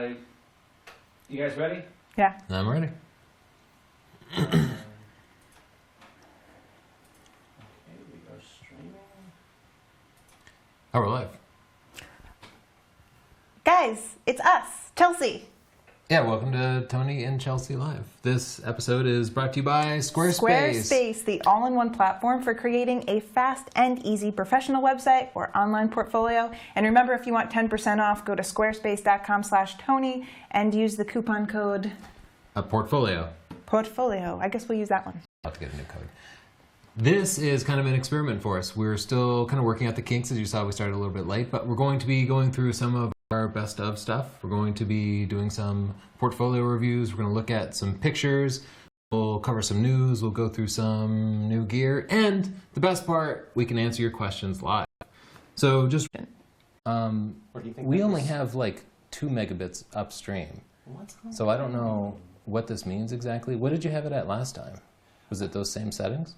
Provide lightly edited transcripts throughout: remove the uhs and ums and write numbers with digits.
You guys ready? Yeah. I'm ready. Okay, we are streaming. Oh, we're live. Guys, it's us, Chelsea. Yeah, welcome to Tony and Chelsea Live. This episode is brought to you by Squarespace. Squarespace, the all-in-one platform for creating a fast and easy professional website or online portfolio. And remember, if you want 10% off, go to squarespace.com/Tony and use the coupon code A portfolio. Portfolio. I guess we'll use that one. I'll have to get a new code. This is kind of an experiment for us. We're still kind of working out the kinks. As you saw, we started a little bit late, but we're going to be going through some of our best of stuff. We're going to be doing some portfolio reviews. We're going to look at some pictures. We'll cover some news. We'll go through some new gear. And the best part, we can answer your questions live. So just, What do you think? we only have like 2 megabits upstream. What's So I don't know what this means exactly. What did you have it at last time? Was it those same settings?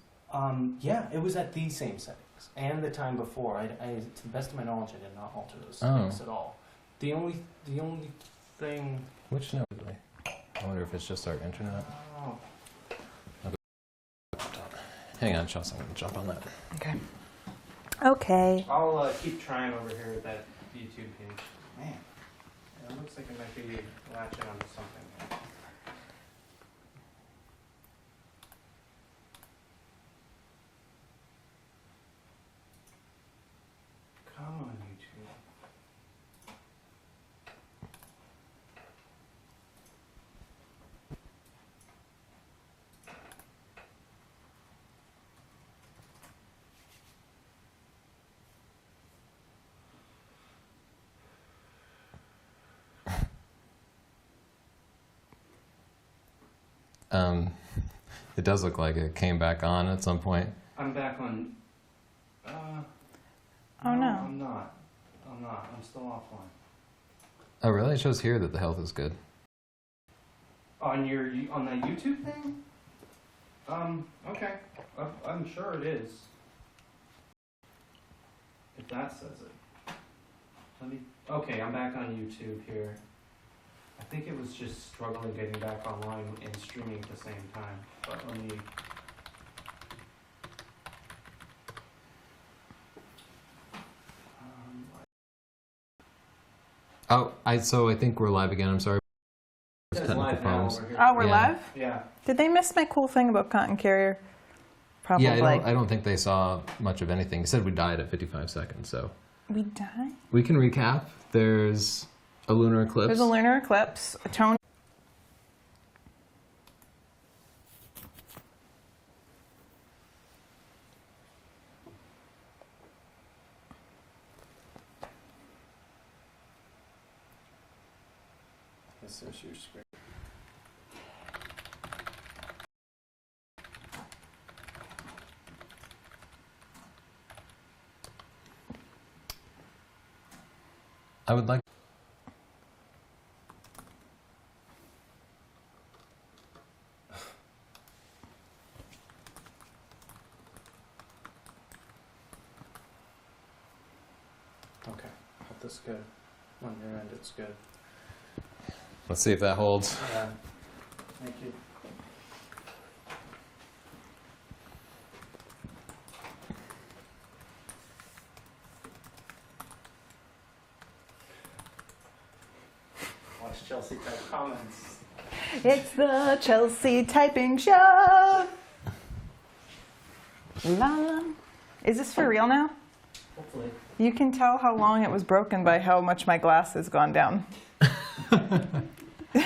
Yeah, it was at these same settings and the time before. I, to the best of my knowledge, I did not alter those settings at all. The only thing. Which node? I wonder if it's just our internet. Oh, Hang on, Chelsea. I'm going to jump on that. Okay. Okay. I'll keep trying over here at that YouTube page. Man, it looks like it might be latching onto something. Come on, YouTube. It does look like it came back on at some point. I'm back on. Oh, no. I'm not. I'm still offline. Oh, really? It shows here that the health is good. On that YouTube thing? Okay. I'm sure it is. If that says it. Okay, I'm back on YouTube here. I think it was just struggling getting back online and streaming at the same time. But let me. So I think we're live again. I'm sorry. It says Technical live now problems. over here. Oh, we're Yeah. live? Yeah. Did they miss my cool thing about Cotton Carrier? Probably. Yeah, I don't think they saw much of anything. He said we died at 55 seconds, so. We died? We can recap. There's a lunar eclipse. There's a lunar eclipse. Tony. This is your screen. I would like. Okay. Hope this is good. On your end, it's good. Let's see if that holds. Yeah. Thank you. Watch Chelsea type comments. It's the Chelsea Typing Show. La la. Is this for real now? Hopefully. You can tell how long it was broken by how much my glass has gone down.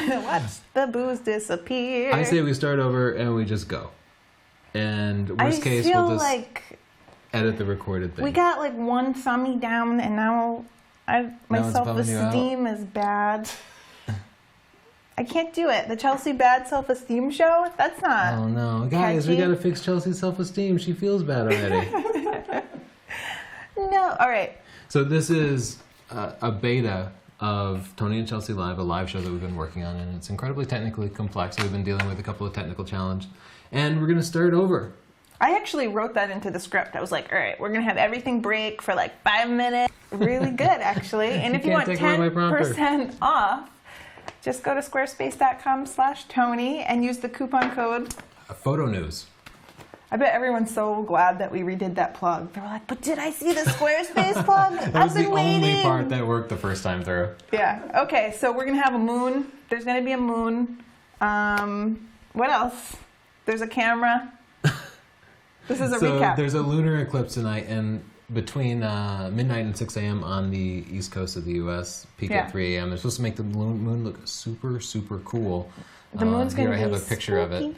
Watch the booze disappear. I say we start over and we just go. And worst case, I feel we'll just like edit the recorded thing. we got like one thummy down, and now my Now it's bumming you out. self-esteem is bad. I can't do it. The Chelsea Bad Self-Esteem Show? That's not. Oh no, guys, we catchy. gotta fix Chelsea's self-esteem. She feels bad already. No. All right. So this is a beta of Tony and Chelsea Live, a live show that we've been working on, and it's incredibly technically complex. We've been dealing with a couple of technical challenges, and we're gonna start over. I actually wrote that into the script. I was like, all right, we're going to have everything break for like 5 minutes. Really good, actually. And if you can't want take away my prompter. 10% off, just go to squarespace.com/Tony and use the coupon code. Photo news. I bet everyone's so glad that we redid that plug. They were like, but did I see the Squarespace plug? That I've was the been waiting. only part that worked the first time through. Yeah. Okay, so we're going to have a moon. There's going to be a moon. What else? There's a camera. This is a So recap. there's a lunar eclipse tonight, and between midnight and 6 a.m. on the east coast of the U.S., peak Yeah. at 3 a.m. It's supposed to make the moon look super, super cool. The moon's going Here to be I have a picture of it. spooky.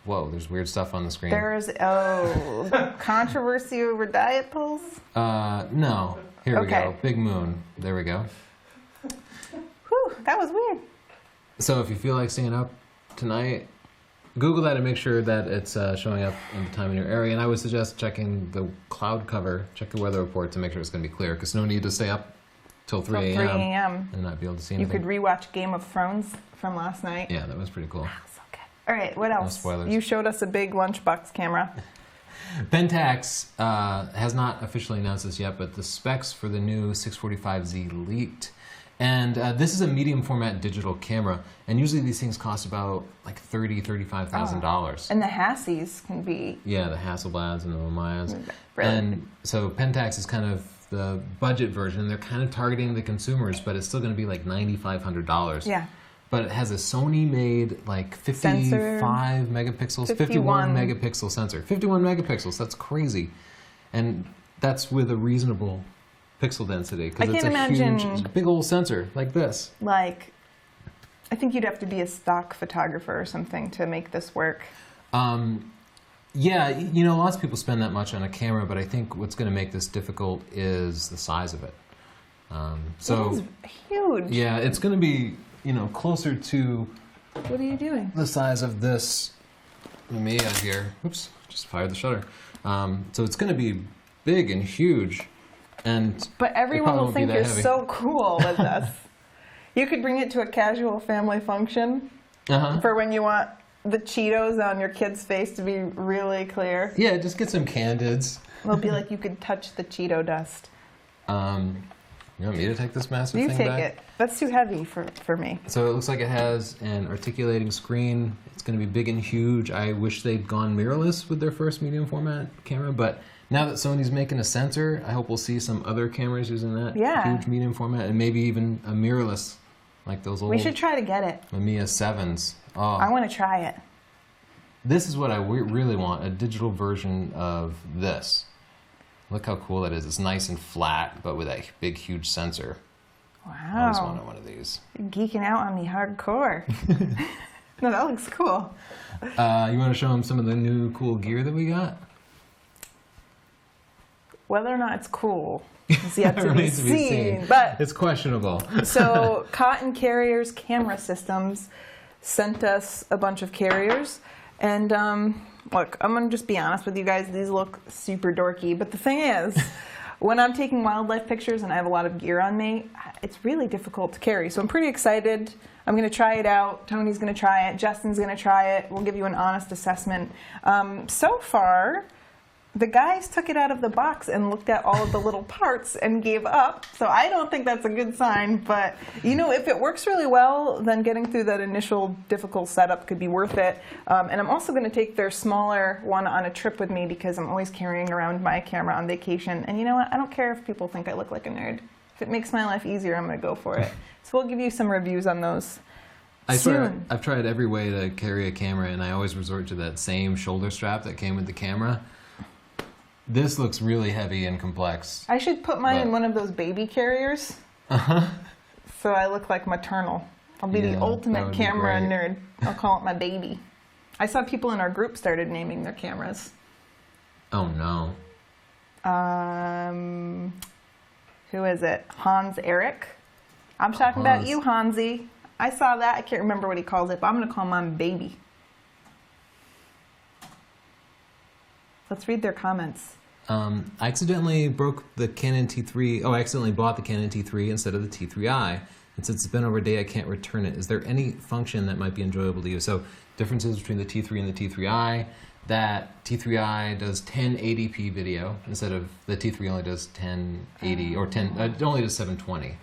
Whoa, there's weird stuff on the screen. There's, controversy over diet pills. No. Here we Okay. go. Big moon. There we go. Whew, that was weird. So if you feel like staying up tonight, Google that and make sure that it's showing up in the time in your area. And I would suggest checking the cloud cover, check the weather report to make sure it's going to be clear, because no need to stay up till 3 Till 3 a.m. a.m. and not be able to see You anything. could rewatch Game of Thrones from last night. Yeah, that was pretty cool. So good. All right, what else? spoilers. You showed us a big lunchbox camera. Pentax has not officially announced this yet, but the specs for the new 645Z leaked. And this is a medium format digital camera, and usually these things cost about like $35,000. And the Hassies can be Yeah, the Hasselblads and the Omayas. brilliant. And so Pentax is kind of the budget version, and they're kind of targeting the consumers, but it's still going to be like $9,500. Yeah. But it has a Sony-made like 55 Sensor. megapixels, 51. 51 megapixel sensor. 51 megapixels, that's crazy. And that's with a reasonable pixel density, I because it's can't a imagine- huge, big old sensor like this. Like, I think you'd have to be a stock photographer or something to make this work. Yeah, you know, lots of people spend that much on a camera, but I think what's going to make this difficult is the size of it. So, It is huge. yeah, it's going to be, you know, closer to What are you doing? the size of this Mamiya here. Oops, just fired the shutter. So it's going to be big and huge, and But everyone probably will won't be think that you're heavy. so cool with this. You could bring it to a casual family function for when you want the Cheetos on your kid's face to be really clear. yeah, just get some candids. It'll be like you could touch the Cheeto dust. You want me to take this massive You thing take back? it. That's too heavy for me. So it looks like it has an articulating screen. It's going to be big and huge. I wish they'd gone mirrorless with their first medium format camera, but now that Sony's making a sensor, I hope we'll see some other cameras using that Yeah. huge medium format, and maybe even a mirrorless, like those old We should try to get it. Mamiya 7s. Oh, I want to try it. this is what I really want, a digital version of this. Look how cool that is. It's nice and flat, but with that big, huge sensor. I always Wow. wanted one of these. You're geeking out on me hardcore. No, that looks cool. You want to show them some of the new cool gear that we got? Whether or not it's cool is yet to be Remains seen. But It's questionable. so Cotton Carriers Camera Systems sent us a bunch of carriers, and look, I'm gonna just be honest with you guys. These look super dorky, but the thing is, when I'm taking wildlife pictures and I have a lot of gear on me, it's really difficult to carry. So I'm pretty excited. I'm gonna try it out. Tony's gonna try it. Justin's gonna try it. We'll give you an honest assessment. So far, the guys took it out of the box and looked at all of the little parts and gave up. So I don't think that's a good sign. But, you know, if it works really well, then getting through that initial difficult setup could be worth it. And I'm also going to take their smaller one on a trip with me because I'm always carrying around my camera on vacation. And you know what? I don't care if people think I look like a nerd. If it makes my life easier, I'm going to go for it. So we'll give you some reviews on those I swear, soon. I've tried every way to carry a camera, and I always resort to that same shoulder strap that came with the camera. This looks really heavy and complex. I should put mine in But- one of those baby carriers. So I look like maternal. I'll be Yeah, the that ultimate would be camera great. nerd. I'll call it my baby. I saw people in our group started naming their cameras. Oh no. Who is it? Hans Eric. I'm talking about Hans. you, Hansi. I saw that. I can't remember what he calls it, but I'm going to call mine baby. Let's read their comments. I accidentally broke the Canon T3. Oh, I accidentally bought the Canon T3 instead of the T3i. And since it's been over a day, I can't return it. Is there any function that might be enjoyable to use? So differences between the T3 and the T3i. That T3i does 1080p video instead of the T3 only does 1080 or 10. It only does 720.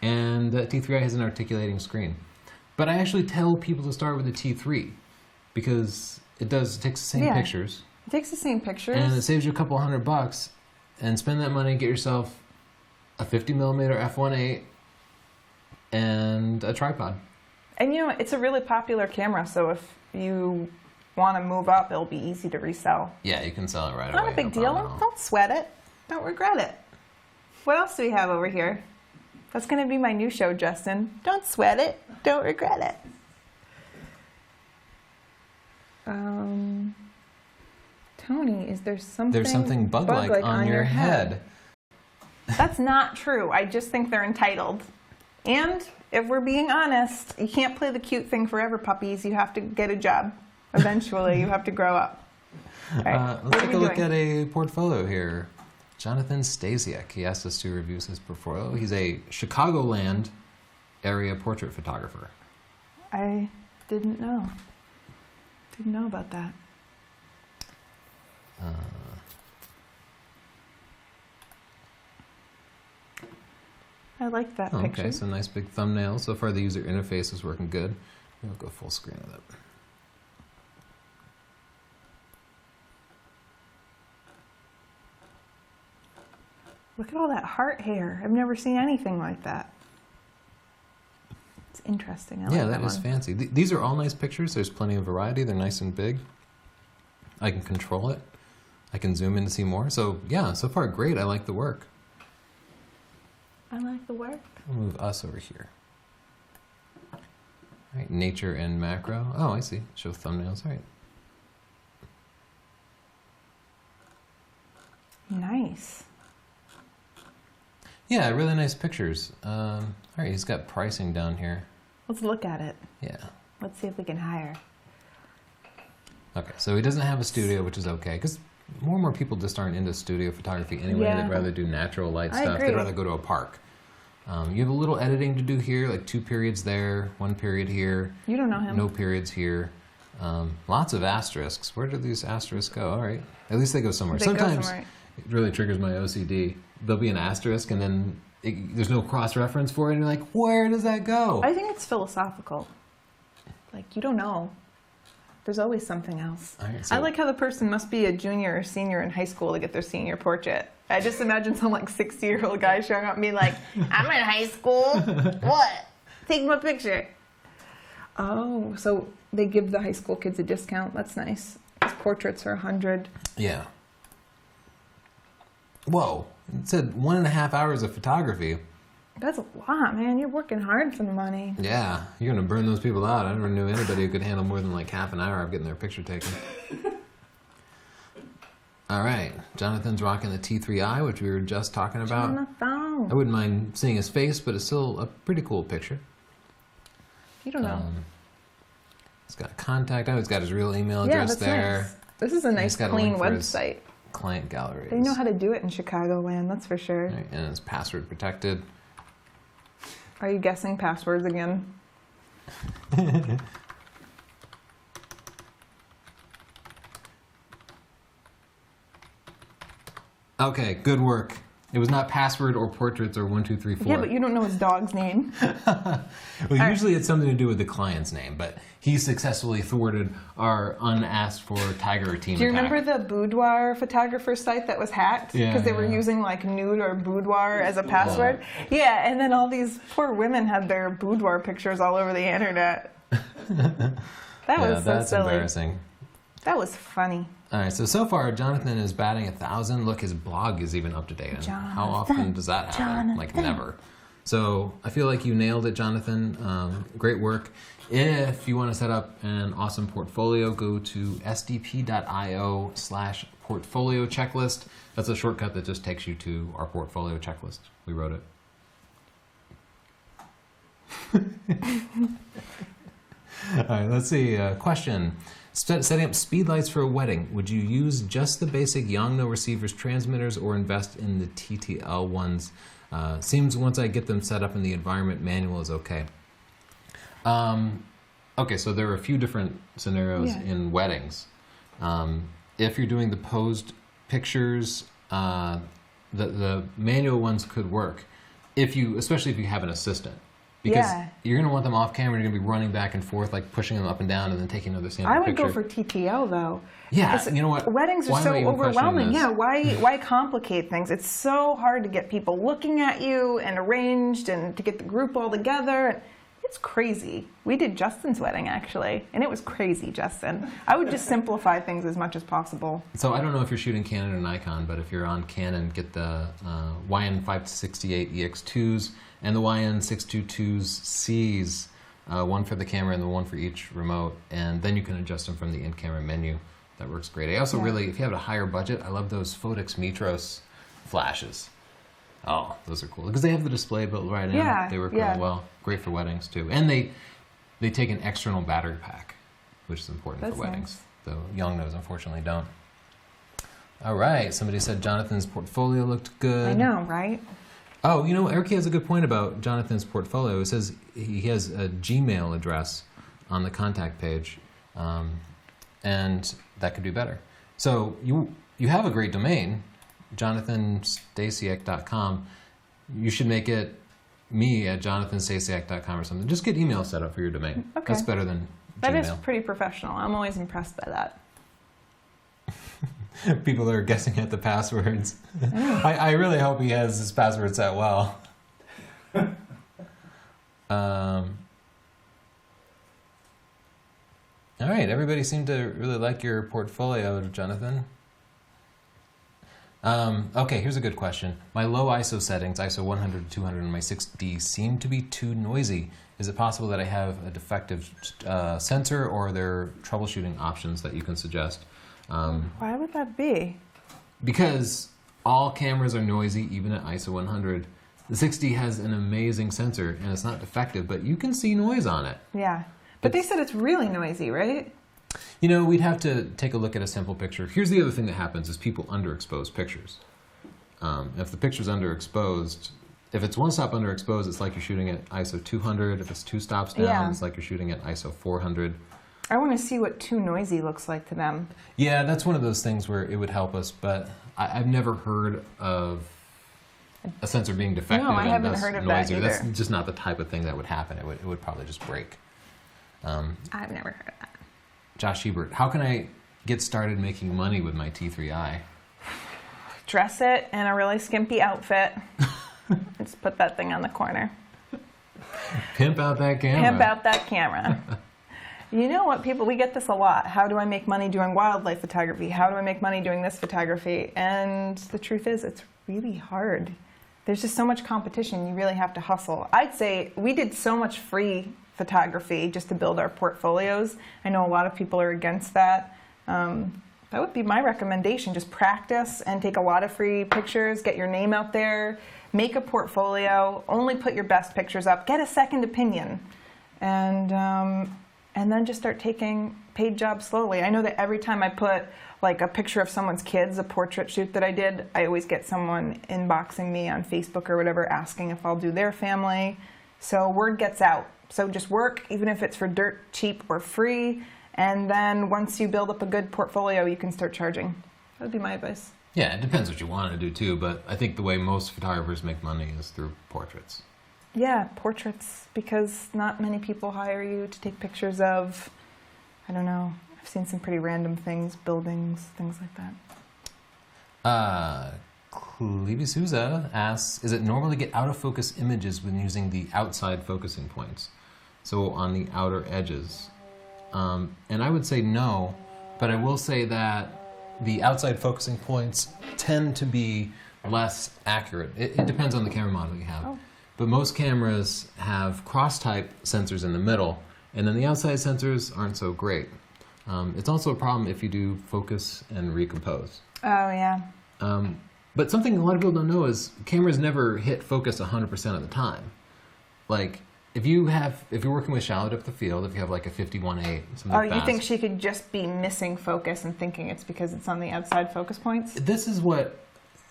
and the T3i has an articulating screen. But I actually tell people to start with the T3 because it takes the same Yeah. pictures. It takes the same pictures. And it saves you a couple $100, and spend that money and get yourself a 50mm f1.8 and a tripod. And you know, it's a really popular camera, so if you want to move up, it'll be easy to resell. Yeah, you can sell it right away. Not a big no deal. problem at all. Don't sweat it. Don't regret it. What else do we have over here? That's going to be my new show, Justin. Don't sweat it. Don't regret it. Tony, is there something? There's something bug-like on your head. That's not true. I just think they're entitled. And if we're being honest, you can't play the cute thing forever, puppies. You have to get a job. Eventually, you have to grow up. All right, Let's take a look at a portfolio here. Jonathan Stasiak. He asked us to review his portfolio. He's a Chicagoland area portrait photographer. I didn't know. Didn't know about that. I like that picture. Okay, so nice big thumbnail. So far the user interface is working good. We'll go full screen of it. Look at all that heart hair. I've never seen anything like that. It's interesting. I Yeah, like that is one. fancy. These are all nice pictures. There's plenty of variety. They're nice and big. I can control it. I can zoom in to see more. So yeah, so far great. I like the work. I like the work. I'll move us over here. All right, nature and macro. Oh, I see. Show thumbnails. All right. Nice. Yeah, really nice pictures. All right, he's got pricing down here. Let's look at it. Yeah. Let's see if we can hire. Okay, so he doesn't have a studio, which is okay, because more and more people just aren't into studio photography anyway. Yeah. They'd rather do natural light I stuff. agree. They'd rather go to a park. You have a little editing to do here, like 2 periods there, 1 period here, You don't know him. no periods here. Lots of asterisks. Where do these asterisks go? All right. At least they go somewhere. They go Sometimes somewhere. it really triggers my OCD. There'll be an asterisk and then there's no cross-reference for it, and you're like, where does that go? I think it's philosophical. Like, you don't know. There's always something else. All right, I so- like how the person must be a junior or senior in high school to get their senior portrait. I just imagine some like 60-year-old guy showing up and being like, I'm in high school. What? Take my picture. Oh, so they give the high school kids a discount. That's nice. His portraits are $100. Yeah. Whoa. It said 1.5 hours of photography. That's a lot, man. You're working hard for the money. Yeah, you're going to burn those people out. I never knew anybody who could handle more than like half an hour of getting their picture taken. All right. Jonathan's rocking the T3i, which we were just talking about. Jonathan. I wouldn't mind seeing his face, but it's still a pretty cool picture. You don't know. He's got contact. Oh, he's got his real email Yeah, address that's there. nice. This is a And nice, he's got a clean link for his website. Client galleries. They know how to do it in Chicagoland, that's for sure. Right, and it's password protected. Are you guessing passwords again? Okay, good work. It was not password or portraits or 1, 2, 3, 4. Yeah, but you don't know his dog's name. Well, usually it's something to do with the client's name, but he successfully thwarted our unasked for tiger team Do you attack. remember the boudoir photographer site that was hacked? Yeah, Because they were yeah. using like nude or boudoir as a password? Yeah, and then all these poor women had their boudoir pictures all over the internet. That Yeah, was so that's silly. embarrassing. That was funny. All right, so far Jonathan is batting 1,000. Look, his blog is even up to date. And how often does that happen? Like never. So I feel like you nailed it, Jonathan. Great work. If you want to set up an awesome portfolio, go to sdp.io/portfolio checklist. That's a shortcut that just takes you to our portfolio checklist. We wrote it. All right, let's see. Question. Setting up speed lights for a wedding. Would you use just the basic Yongnuo receivers transmitters or invest in the TTL ones? Seems once I get them set up in the environment, manual is okay. Okay, so there are a few different scenarios in weddings. If you're doing the posed pictures, the manual ones could work. especially if you have an assistant. Because Yeah. you're going to want them off camera, you're going to be running back and forth, like pushing them up and down and then taking another sample I would picture. go for TTL though. Yeah, It's- you know what? Weddings are Why am so I even questioning overwhelming. this? Yeah, why complicate things? It's so hard to get people looking at you and arranged and to get the group all together. It's crazy. We did Justin's wedding actually, and it was crazy, Justin. I would just simplify things as much as possible. So I don't know if you're shooting Canon or Nikon, but if you're on Canon, get the YN568 EX2s and the YN622Cs, one for the camera and the one for each remote, and then you can adjust them from the in-camera menu. That works great. I also really, if you have a higher budget, I love those Phottix Mitros flashes. Oh, those are cool because they have the display built right in. Yeah, They work yeah. really well. Great for weddings too, and they take an external battery pack, which is important That's for weddings. Though Yongnuos unfortunately don't. All right, somebody said Jonathan's portfolio looked good. I know, right? Oh, you know, Eric has a good point about Jonathan's portfolio. It says he has a Gmail address on the contact page, and that could be better. So you have a great domain, jonathanstasiak.com. You should make it me at jonathanstasiak.com or something. Just get email set up for your domain. Okay. That's better than That is Gmail. pretty professional. I'm always impressed by that. People are guessing at the passwords. I really hope he has his password set well. All right, everybody seemed to really like your portfolio, Jonathan. Okay, here's a good question. My low ISO settings, ISO 100 to 200 and my 6D, seem to be too noisy. Is it possible that I have a defective sensor, or are there troubleshooting options that you can suggest? Why would that be? Because all cameras are noisy, even at ISO 100. The 6D has an amazing sensor, and it's not defective, but you can see noise on it. Yeah. But they said it's really noisy, right? You know, we'd have to take a look at a sample picture. Here's the other thing that happens is people underexpose pictures. If the picture's underexposed, if it's one stop underexposed, it's like you're shooting at ISO 200. If it's two stops down, Yeah. it's like you're shooting at ISO 400. I want to see what too noisy looks like to them. Yeah, that's one of those things where it would help us, but I've never heard of a sensor being defective. No, I and haven't thus heard of that noisier. That's either. just not the type of thing that would happen. It would probably just break. I've never heard of that. Josh Hebert, how can I get started making money with my T3i? Dress it in a really skimpy outfit. Just put that thing on the corner. Pimp out that camera. Pimp out that camera. You know what, people, we get this a lot. How do I make money doing wildlife photography? How do I make money doing this photography? And the truth is, it's really hard. There's just so much competition, you really have to hustle. I'd say we did so much free photography just to build our portfolios. I know a lot of people are against that. That would be my recommendation. Just practice and take a lot of free pictures, get your name out there, make a portfolio, only put your best pictures up, get a second opinion, and then just start taking paid jobs slowly. I know that every time I put like a picture of someone's kids, a portrait shoot that I did, I always get someone inboxing me on Facebook or whatever asking if I'll do their family. So word gets out. So just work, even if it's for dirt cheap or free, and then once you build up a good portfolio, you can start charging. That would be my advice. Yeah, it depends what you want to do too, but I think the way most photographers make money is through portraits. Yeah, portraits, because not many people hire you to take pictures of, I don't know, I've seen some pretty random things, buildings, things like that. Clevie Souza asks, is it normal to get out of focus images when using the outside focusing points? So on the outer edges. And I would say no, but I will say that the outside focusing points tend to be less accurate. It depends on the camera model you have. Oh. But most cameras have cross-type sensors in the middle, and then the outside sensors aren't so great. It's also a problem if you do focus and recompose. Oh, yeah. But something a lot of people don't know is cameras never hit focus 100% of the time. Like, if you're working with shallow depth of field, if you have like a 51.8, something Oh, fast, you think she could just be missing focus and thinking it's because it's on the outside focus points?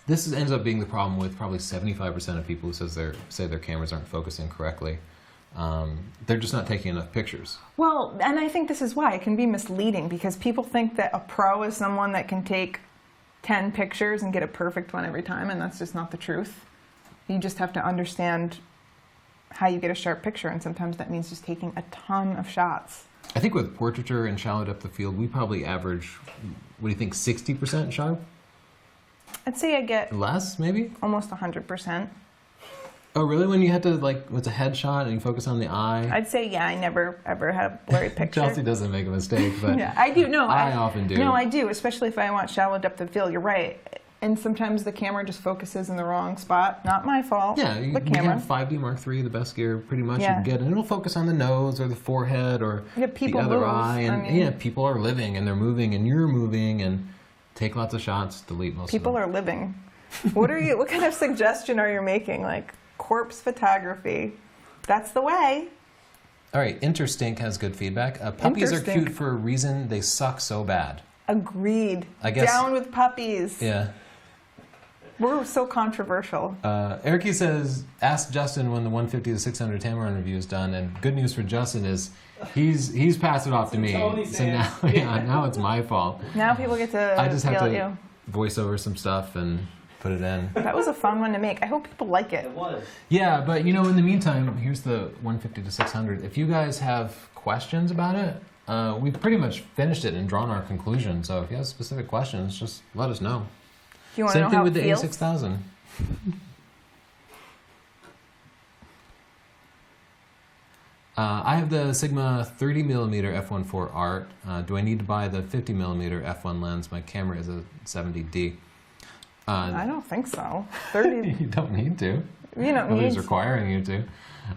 this ends up being the problem with probably 75% of people who say their cameras aren't focusing correctly. They're just not taking enough pictures. Well, and I think this is why it can be misleading, because people think that a pro is someone that can take 10 pictures and get a perfect one every time, and that's just not the truth. You just have to understand how you get a sharp picture, and sometimes that means just taking a ton of shots. I think with portraiture and shallow depth of field, we probably average, what do you think, 60% sharp? I'd say I get Less, maybe? almost 100%. Oh, really? When you had to, like, it's a headshot and you focus on the eye? I'd say, yeah, I never ever had a blurry picture. Chelsea doesn't make a mistake, but Yeah, I do. No, I often do. No, I do, especially if I want shallow depth of field. You're right. And sometimes the camera just focuses in the wrong spot. Not my fault. yeah, the you camera. have 5D Mark III, the best gear pretty much you Yeah. can get, and it'll focus on the nose or the forehead or Yeah, the people other move. eye. And I mean- yeah, people are living and they're moving and you're moving and take lots of shots, delete most People of them. are living. What kind of suggestion are you making? Like corpse photography. That's the way. All right, Interstink has good feedback. Puppies are Interstink. cute for a reason. They suck so bad. Agreed. I guess- Down with puppies. Yeah. We're so controversial. Ericy says, ask Justin when the 150 to 600 Tamarin review is done. And good news for Justin is he's passed it off to me. Tony So saying. now it's my fault. Now people get to I just have yell at to you. voice over some stuff and put it in. That was a fun one to make. I hope people like it. It was. Yeah, but in the meantime, here's the 150 to 600. If you guys have questions about it, we've pretty much finished it and drawn our conclusion. So if you have specific questions, just let us know. Do you want to Same know thing how with it the feels? A6000. I have the Sigma 30mm f1.4 Art. Do I need to buy the 50mm f1 lens? My camera is a 70D. I don't think so. 30. You don't need to. You don't Nobody's need. requiring you to.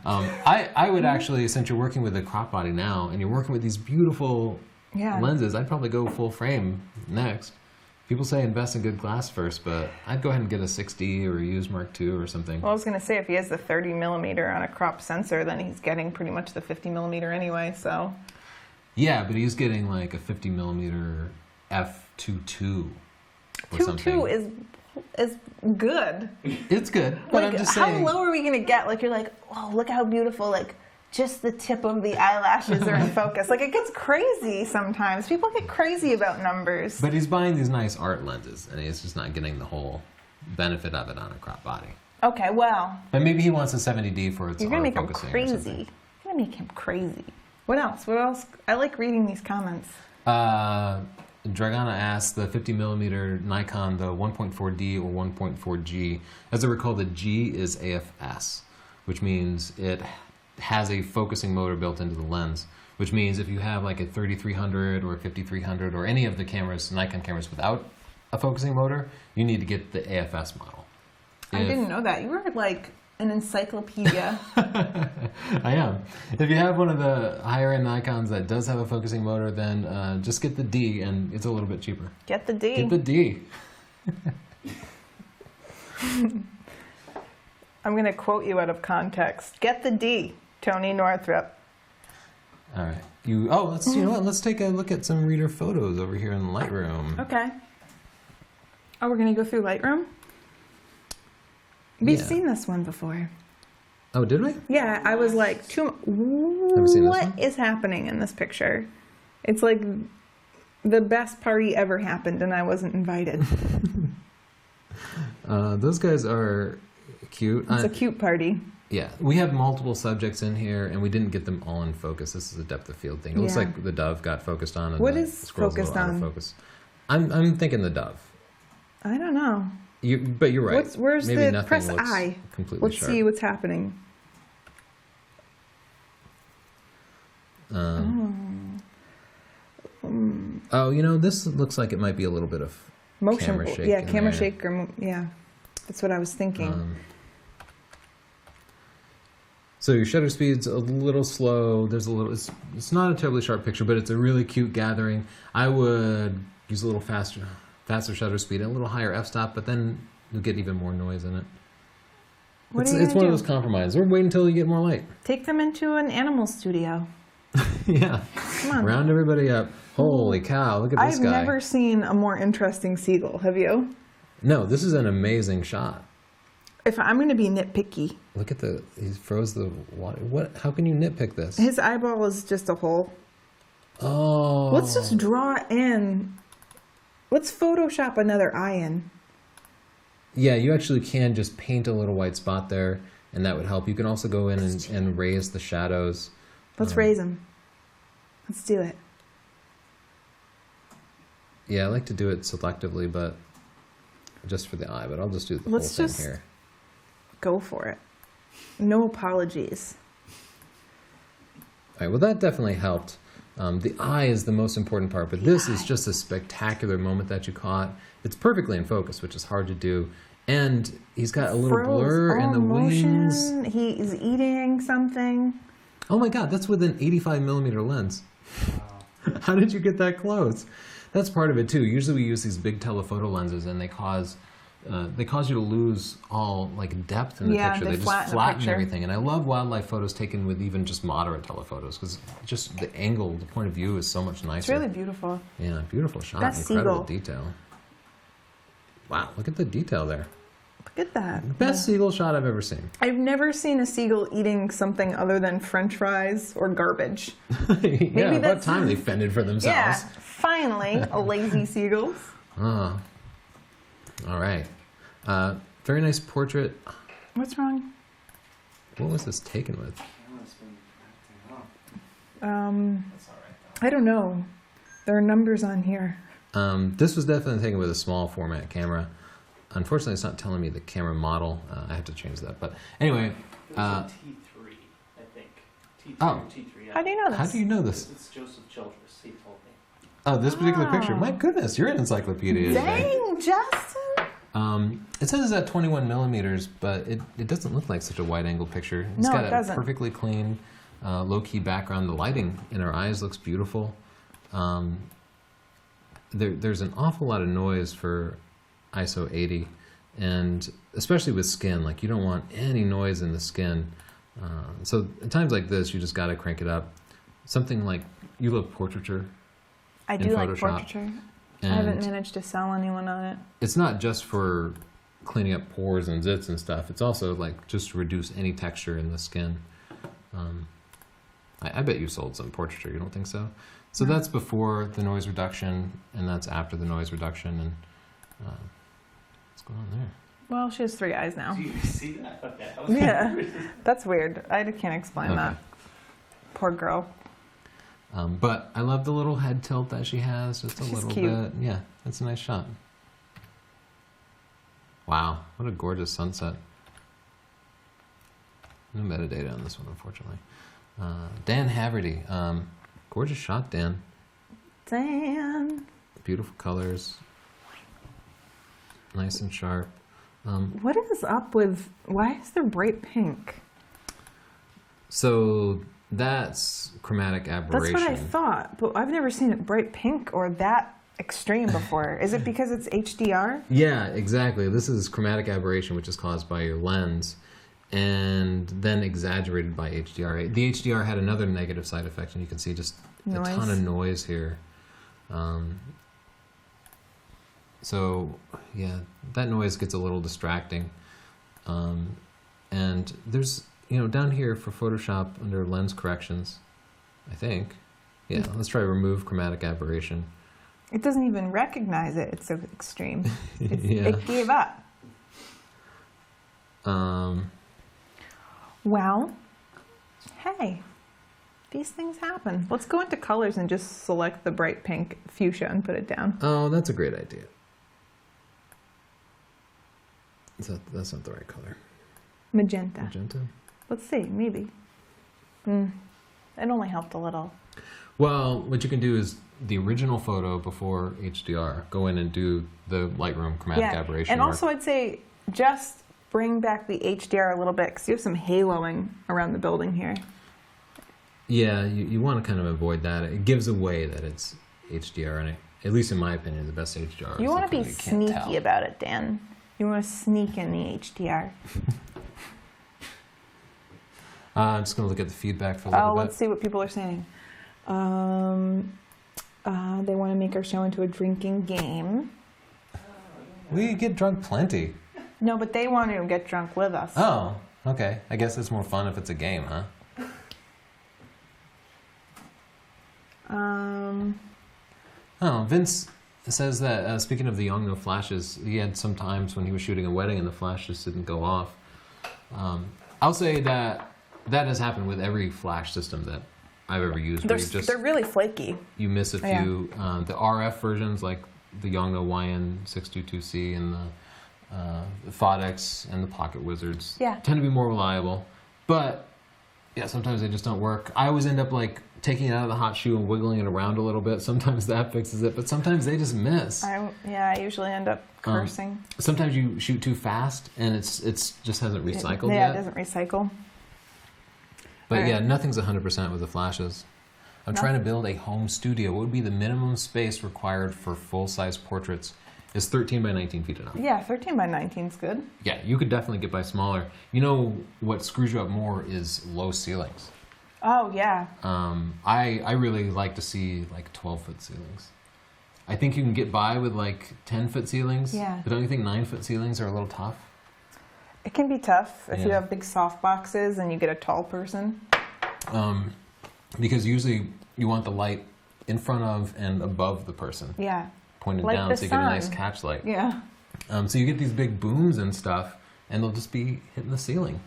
I would actually, since you're working with a crop body now and you're working with these beautiful Yeah. lenses, I'd probably go full frame next. People say invest in good glass first, but I'd go ahead and get a 6D or use Mark II or something. Well, I was going to say, if he has the 30mm on a crop sensor, then he's getting pretty much the 50mm anyway, so. Yeah, but he's getting like a 50mm f2.2 or something. 2.2 is good. It's good, but Like, I'm just how saying. low are we going to get? Like, you're like, oh, look how beautiful, like, just the tip of the eyelashes are in focus. Like, it gets crazy sometimes. People get crazy about numbers. But he's buying these nice art lenses, and he's just not getting the whole benefit of it on a crop body. Okay, well, But maybe he wants a 70D for its you're going to art make him focusing or crazy. something. You're going to make him crazy. What else? What else? I like reading these comments. Dragana asks the 50mm Nikon, the 1.4D or 1.4G. As I recall, the G is AFS, which means it has a focusing motor built into the lens. Which means if you have like a 3300 or a 5300 or any of the cameras, Nikon cameras without a focusing motor, you need to get the AFS model. I didn't know that. You were like an encyclopedia. I am. If you have one of the higher end Nikons that does have a focusing motor, then just get the D, and it's a little bit cheaper. Get the D. Get the D. I'm going to quote you out of context. Get the D, Tony Northrup. All right. You know what? Let's take a look at some reader photos over here in Lightroom. Okay. Oh, we're going to go through Lightroom? We've Yeah. seen this one before. Oh, did we? Yeah, I was like, we seen this what one? is happening in this picture? It's like the best party ever happened and I wasn't invited. Those guys are cute. It's a cute party. Yeah, we have multiple subjects in here, and we didn't get them all in focus. This is a depth of field thing. It looks Yeah. like the dove got focused on, and What the is squirrel's a little focused out of on? focus. I'm thinking the dove. I don't know. But you're right. Where's Maybe the nothing press looks eye? completely Let's sharp. see what's happening. Oh, this looks like it might be a little bit of Motion. camera shake. Yeah, in camera there. shake. Yeah, that's what I was thinking. So your shutter speed's a little slow. There's a little. It's not a terribly sharp picture, but it's a really cute gathering. I would use a little faster shutter speed and a little higher f-stop, but then you'll get even more noise in it. What it's are you it's gonna one do? of those compromises. Or wait until you get more light. Take them into an animal studio. Yeah. Come on. Round everybody up. Holy cow! Look at this I've guy. never seen a more interesting seagull. Have you? No, this is an amazing shot. If I'm going to be nitpicky, Look at he froze the water. What? How can you nitpick this? his eyeball is just a hole. Oh. Let's just draw in. Let's Photoshop another eye in. Yeah, you actually can just paint a little white spot there, and that would help. You can also go in and raise the shadows. Let's raise them. Let's do it. Yeah, I like to do it selectively, but just for the eye. But I'll just do the Let's whole just- thing here. Go for it. No apologies. All right, well, that definitely helped. The eye is the most important part, but this is just a spectacular moment that you caught. It's perfectly in focus, which is hard to do. And he's got a little blur in the wings. He's eating something. Oh my God, that's with an 85 millimeter lens. Wow. How did you get that close? That's part of it too. Usually we use these big telephoto lenses, and they cause you to lose all like depth in the Yeah, picture. they They just flatten the flatten picture. everything. And I love wildlife photos taken with even just moderate telephotos because just the angle, the point of view is so much nicer. It's really beautiful. Yeah, beautiful shot. That Incredible seagull. detail. Wow, look at the detail there. Look at that. Best seagull shot I've ever seen. I've never seen a seagull eating something other than French fries or garbage. Yeah, about that's- time they fended for Yeah, themselves. finally, a lazy seagull. Oh. All right. Very nice portrait. What's wrong? What was this taken with? Camera's been acting up. That's all right though. I don't know. There are numbers on here. This was definitely taken with a small format camera. Unfortunately, it's not telling me the camera model. I have to change that. But anyway, It was a T3, I think. T3 Oh. or T3. How do you know this? how do you know this? It's Joseph Childress. He told me. Oh, this particular picture. Wow. My goodness, you're an encyclopedia today. Dang, Justin! It says it's at 21 millimeters, but it doesn't look like such a wide angle picture. It's No, got it a doesn't. perfectly clean, low key background. The lighting in our eyes looks beautiful. There's an awful lot of noise for ISO 80, and especially with skin, like you don't want any noise in the skin. So at times like this, you just got to crank it up. Something like you love portraiture, I In do like Photoshop. portraiture. I haven't and managed to sell anyone on it. it's not just for cleaning up pores and zits and stuff. It's also like just to reduce any texture in the skin. I bet you sold some portraiture. You don't think so? So No. that's before the noise reduction, and that's after the noise reduction. And what's going on there? Well, she has 3 eyes now. Do you see that? Okay. I was Yeah, that's weird. I can't explain Okay. that. Poor girl. But I love the little head tilt that she has, just a She's little cute. bit. Yeah, that's a nice shot. Wow, what a gorgeous sunset. No metadata on this one, unfortunately. Dan Haverty. Gorgeous shot, Dan. Dan. Beautiful colors. Nice and sharp. What is up with, why is there bright pink? So that's chromatic That's aberration. what I thought, but I've never seen it bright pink or that extreme before. Is it because it's HDR? Yeah, exactly. This is chromatic aberration, which is caused by your lens, and then exaggerated by HDR. The HDR had another negative side effect, and you can see just Noise. a ton of noise here. So, yeah, that noise gets a little distracting. And there's, down here for Photoshop under lens corrections, I think. Yeah, let's try remove chromatic aberration. It doesn't even recognize it. It's so extreme. Yeah. It gave up. Well, hey, these things happen. Let's go into colors and just select the bright pink fuchsia and put it down. Oh, that's a great idea. That's not the right color. Magenta. Magenta? Let's see, maybe. It only helped a little. Well, what you can do is the original photo before HDR. Go in and do the Lightroom chromatic aberration. And work. also I'd say just bring back the HDR a little bit because you have some haloing around the building here. Yeah, you want to kind of avoid that. It gives away that it's HDR, and at least in my opinion, the best HDR. You is want to the be kind you can't sneaky tell. about it, Dan. You want to sneak in the HDR. I'm just going to look at the feedback for a Oh, little let's bit. see what people are saying. They want to make our show into a drinking game. We get drunk plenty. No, but they want to get drunk with us. Oh, okay. I guess it's more fun if it's a game, huh? Oh, Vince says that speaking of the Yongnuo flashes, he had some times when he was shooting a wedding and the flash just didn't go off. I'll say that has happened with every flash system that I've ever used. Where They're really flaky. you miss a few. The RF versions, like the Yongnuo YN622C and the Fodex and the Pocket Wizards, tend to be more reliable. But yeah, sometimes they just don't work. I always end up like taking it out of the hot shoe and wiggling it around a little bit. Sometimes that fixes it, but sometimes they just miss. I usually end up cursing. Sometimes you shoot too fast and it's just hasn't recycled Yeah, yet. it doesn't recycle. But Alright. yeah, nothing's 100% with the flashes. I'm trying to build a home studio. What would be the minimum space required for full-size portraits? Is 13 by 19 feet enough? Yeah, 13 by 19 is good. Yeah, you could definitely get by smaller. You know what screws you up more is low ceilings. Oh, yeah. I really like to see like 12-foot ceilings. I think you can get by with like 10-foot ceilings. Yeah. But don't you think 9-foot ceilings are a little tough? It can be tough if you Yeah. have big soft boxes and you get a tall person. Because usually you want the light in front of and above the person, Yeah. pointed Like down the so you get a nice sun. catch light. Yeah. So you get these big booms and stuff, and they'll just be hitting the ceiling.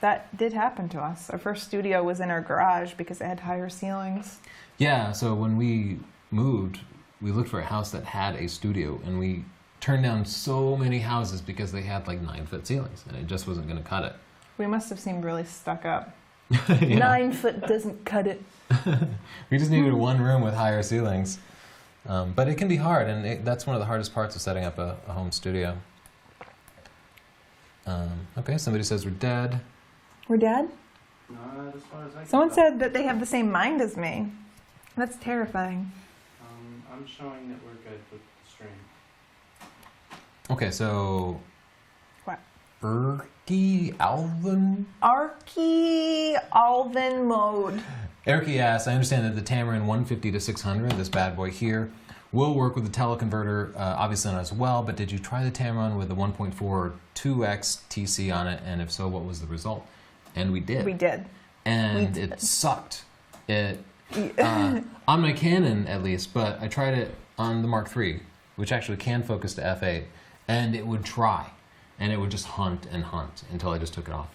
That did happen to us. Our first studio was in our garage because it had higher ceilings. Yeah, so when we moved, we looked for a house that had a studio, and we turned down so many houses because they had like 9-foot ceilings, and it just wasn't going to cut it. We must have seemed really stuck up. Yeah. 9 foot doesn't cut it. We just needed one room with higher ceilings. But it can be hard, and that's one of the hardest parts of setting up a home studio. Okay, somebody says we're dead. We're dead? Not as far as I can Someone tell. said that they have the same mind as me. That's terrifying. I'm showing that we're good with the stream. Okay, so... What? Erky Alvin? Arky Alvin mode. Erky asks, I understand that the Tamron 150 to 600, this bad boy here, will work with the teleconverter, obviously not as well, but did you try the Tamron with the 1.4 or 2x TC on it, and if so, what was the result? And we did. We did. And We did. it sucked. It on my Canon at least, but I tried it on the Mark III, which actually can focus to f8, and it would try, and it would just hunt and hunt until I just took it off.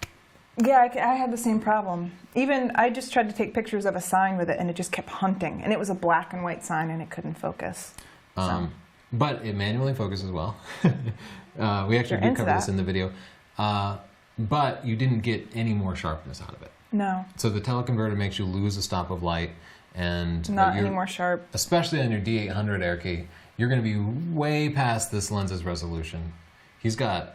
Yeah, I had the same problem. Even I just tried to take pictures of a sign with it, and it just kept hunting. And it was a black and white sign, and it couldn't focus. But it manually focuses well. We actually You're do into cover this that. in the video. But you didn't get any more sharpness out of it. No, So the teleconverter makes you lose a stop of light, and not you're- any more sharp. especially on your D800 Erky, you're going to be way past this lens's resolution. He's got,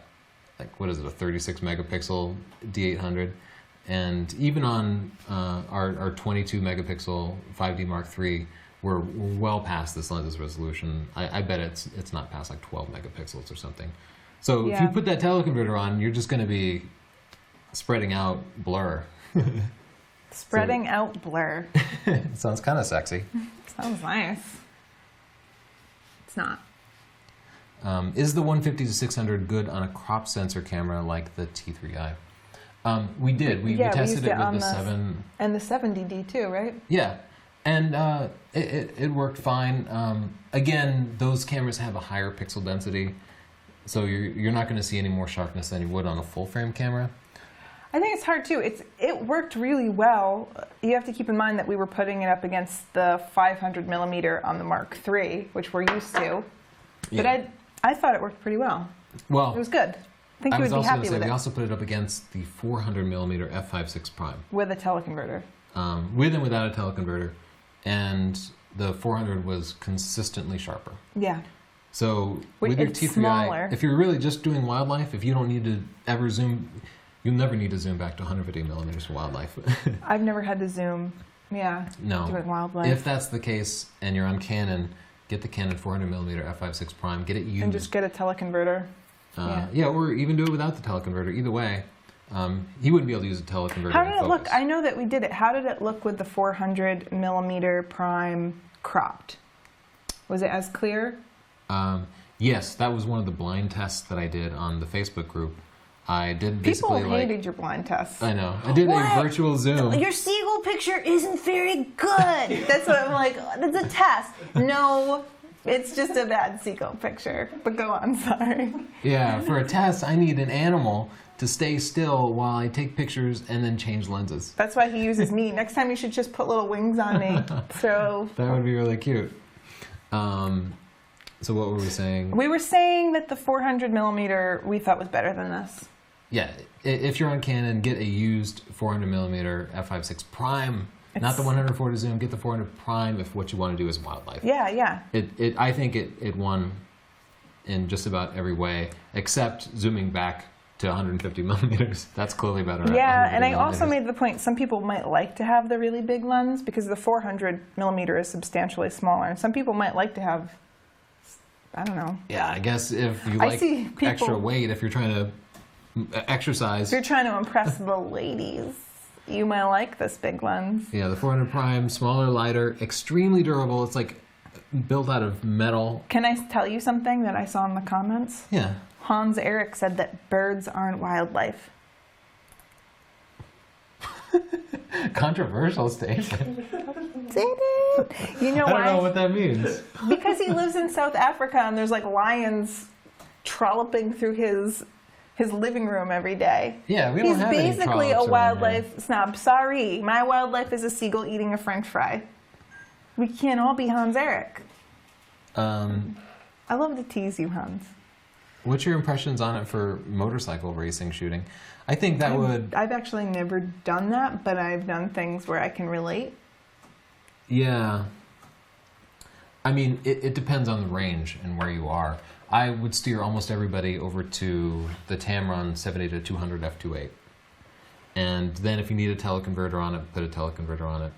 like, what is it, a 36 megapixel D800, and even on our 22 megapixel 5D Mark III, we're well past this lens's resolution. I bet it's not past like 12 megapixels or something. So if you Yeah. put that teleconverter on, you're just going to be spreading out blur. Spreading out blur. It sounds kind of sexy. Sounds nice. It's not. Is the 150 to 600 good on a crop sensor camera like the T3i? We did. We Yeah, we tested used it it with on the the- 7. And the 70D too, right? Yeah, and it worked fine. Again, those cameras have a higher pixel density, so you're not going to see any more sharpness than you would on a full frame camera. I think it's hard too. It worked really well. You have to keep in mind that we were putting it up against the 500 millimeter on the Mark III, which we're used to. But Yeah. I thought it worked pretty well. Well, It was good. I think I you was would be also going happy to say with we it also put it up against the 400 millimeter f5.6 prime, with a teleconverter. with and without a teleconverter, and the 400 was consistently sharper. Yeah. So Wait, with your it's T3i, smaller. if you're really just doing wildlife, if you don't need to ever zoom, you'll never need to zoom back to 150 millimeters for wildlife. I've never had to zoom. Yeah. No. Doing wildlife. If that's the case and you're on Canon, get the Canon 400 millimeter f5.6 prime, get it used. and just get a teleconverter. Yeah, or even do it without the teleconverter. Either way, he wouldn't be able to use a teleconverter. How in did it look? focus. I know that we did it. How did it look with the 400 millimeter prime cropped? Was it as clear? Yes, that was one of the blind tests that I did on the Facebook group. I did People basically hated your blind tests. I know. I did What? a virtual zoom. Your seagull picture isn't very good. That's what I'm like. That's a test. No, It's just a bad Seagull picture. But go on, sorry. Yeah, for a test, I need an animal to stay still while I take pictures and then change lenses. That's why he uses me. Next time you should just put little wings on me. So That would be really cute. So what were we saying? we were saying that the 400 millimeter we thought was better than this. Yeah, if you're on Canon, get a used 400 millimeter f5.6 prime, not the 140 zoom. Get the 400 prime if what you want to do is wildlife. Yeah, yeah. I think it won in just about every way, except zooming back to 150 millimeters. That's clearly better. Yeah, at and 150 I also millimeters. made the point some people might like to have the really big lens because the 400 millimeter is substantially smaller, and some people might like to have, I don't know. Yeah, I guess if you I like see people- extra weight, if you're trying to exercise. If you're trying to impress the ladies, you might like this big lens. Yeah, the 400 prime, smaller, lighter, extremely durable. It's like built out of metal. Can I tell you something that I saw in the comments? Yeah. Hans Eric said that birds aren't wildlife. Controversial statement. Did it? You know I why? don't know what that means. Because he lives in South Africa and there's like lions trolloping through his living room every day. Yeah, we don't He's have any basically a trollops around wildlife snob. Sorry, my wildlife is a seagull eating a French fry. We can't all be Hans Eric. here. I love to tease you, Hans. What's your impressions on it for motorcycle racing shooting? I think that would. I've actually never done that, but I've done things where I can relate. Yeah. I mean, it depends on the range and where you are. I would steer almost everybody over to the Tamron 70-200 f2.8. And then if you need a teleconverter on it, put a teleconverter on it.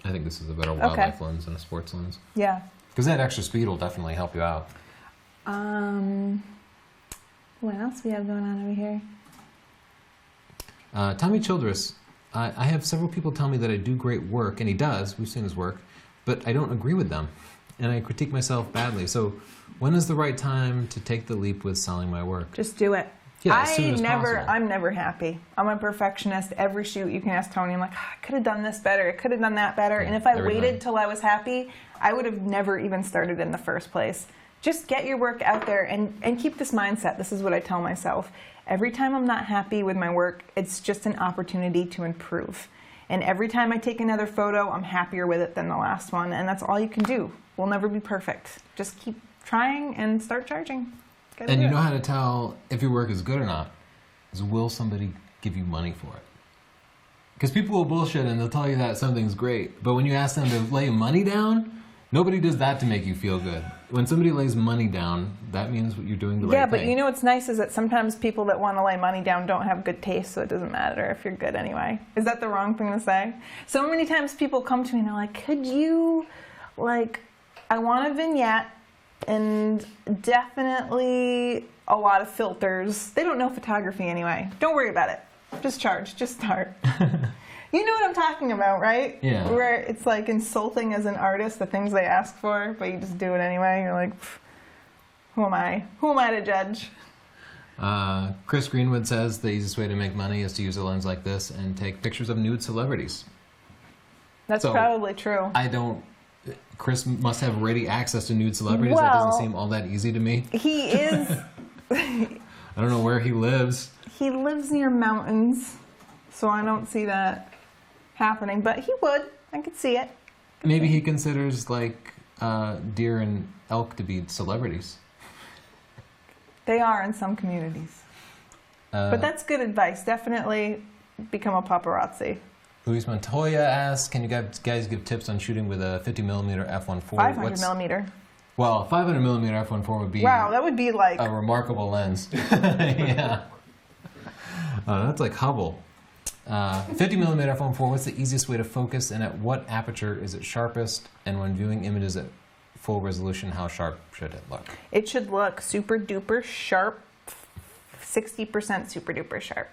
I think this is a better wildlife lens than a sports lens. Yeah. Because that extra speed will definitely help you out. What else we have going on over here? Tommy Childress, I have several people tell me that I do great work, and he does, we've seen his work, but I don't agree with them, and I critique myself badly. So when is the right time to take the leap with selling my work? Just do it. Yeah, as soon as possible. I'm never happy. I'm a perfectionist. Every shoot, you can ask Tony, I'm like, I could have done this better. I could have done that better. Yeah, and if I every waited time. till I was happy, I would have never even started in the first place. Just get your work out there and keep this mindset. This is what I tell myself. Every time I'm not happy with my work, it's just an opportunity to improve. And every time I take another photo, I'm happier with it than the last one. And that's all you can do. We'll never be perfect. Just keep trying and start charging. Gotta And do you it. know how to tell if your work is good or not, is will somebody give you money for it? Because people will bullshit and they'll tell you that something's great, but when you ask them to lay money down, nobody does that to make you feel good. When somebody lays money down, that means you're doing the right Yeah, thing. but you know what's nice is that sometimes people that want to lay money down don't have good taste, so it doesn't matter if you're good anyway. Is that the wrong thing to say? So many times people come to me and they're like, could you, like, I want a vignette and definitely a lot of filters. They don't know photography anyway. Don't worry about it. Just charge. Just start. You know what I'm talking about, right? Yeah. Where it's like insulting as an artist, the things they ask for, but you just do it anyway. You're like, who am I? Who am I to judge? Chris Greenwood says the easiest way to make money is to use a lens like this and take pictures of nude celebrities. That's So- probably true. Chris must have ready access to nude celebrities. That Well- doesn't seem all that easy to me. He is, I don't know where he lives. he lives near mountains, so I don't see that happening, but he would. I could see it. Maybe he considers like deer and elk to be celebrities. They are in some communities. But that's good advice. Definitely become a paparazzi. Luis Montoya asks, can you guys give tips on shooting with a 50mm f1.4? 500 millimeter. Well, 500mm f1.4 would be Wow, that would be like, a remarkable lens. Yeah. That's like Hubble. 50mm f1.4, what's the easiest way to focus and at what aperture is it sharpest? And when viewing images at full resolution, how sharp should it look? it should look super duper sharp, 60% super duper sharp.